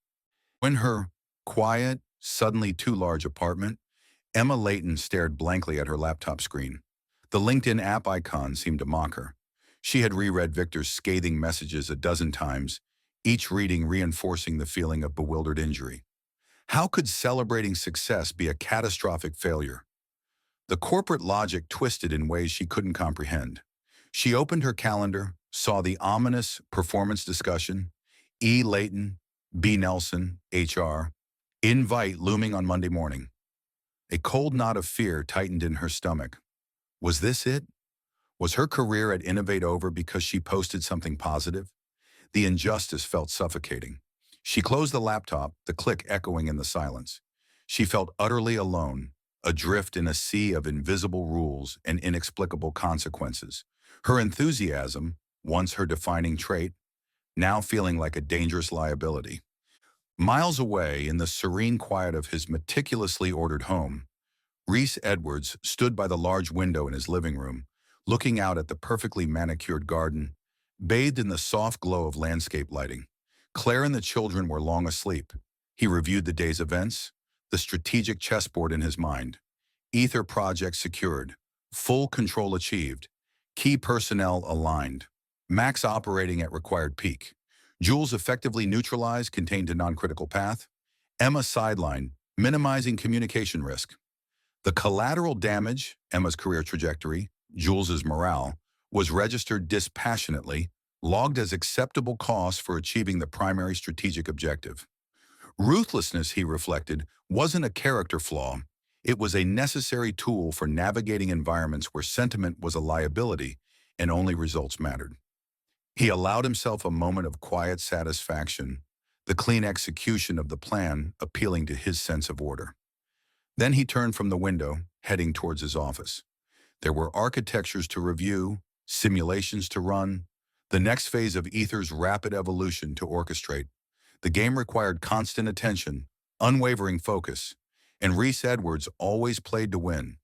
In her quiet, suddenly too large apartment, Emma Layton stared blankly at her laptop screen. The LinkedIn app icon seemed to mock her. She had reread Victor's scathing messages a dozen times, each reading reinforcing the feeling of bewildered injury. How could celebrating success be a catastrophic failure? The corporate logic twisted in ways she couldn't comprehend. She opened her calendar, saw the ominous performance discussion, E. Layton, B. Nelson, HR, invite looming on Monday morning. A cold knot of fear tightened in her stomach. Was this it? Was her career at Innovate over because she posted something positive? The injustice felt suffocating. She closed the laptop, the click echoing in the silence. She felt utterly alone, adrift in a sea of invisible rules and inexplicable consequences. Her enthusiasm, once her defining trait, now feeling like a dangerous liability. Miles away, in the serene quiet of his meticulously ordered home, Reese Edwards stood by the large window in his living room, looking out at the perfectly manicured garden, bathed in the soft glow of landscape lighting. Claire and the children were long asleep. He reviewed the day's events, the strategic chessboard in his mind. Ether project secured. Full control achieved. Key personnel aligned. Max operating at required peak. Jules effectively neutralized, contained to non-critical path. Emma sideline, minimizing communication risk. The collateral damage, Emma's career trajectory, Jules's morale, was registered dispassionately, logged as acceptable cost for achieving the primary strategic objective. Ruthlessness, he reflected, wasn't a character flaw. It was a necessary tool for navigating environments where sentiment was a liability and only results mattered. He allowed himself a moment of quiet satisfaction, the clean execution of the plan appealing to his sense of order. Then he turned from the window, heading towards his office. There were architectures to review, simulations to run, the next phase of Ether's rapid evolution to orchestrate. The game required constant attention, unwavering focus, and Rhys Edwards always played to win.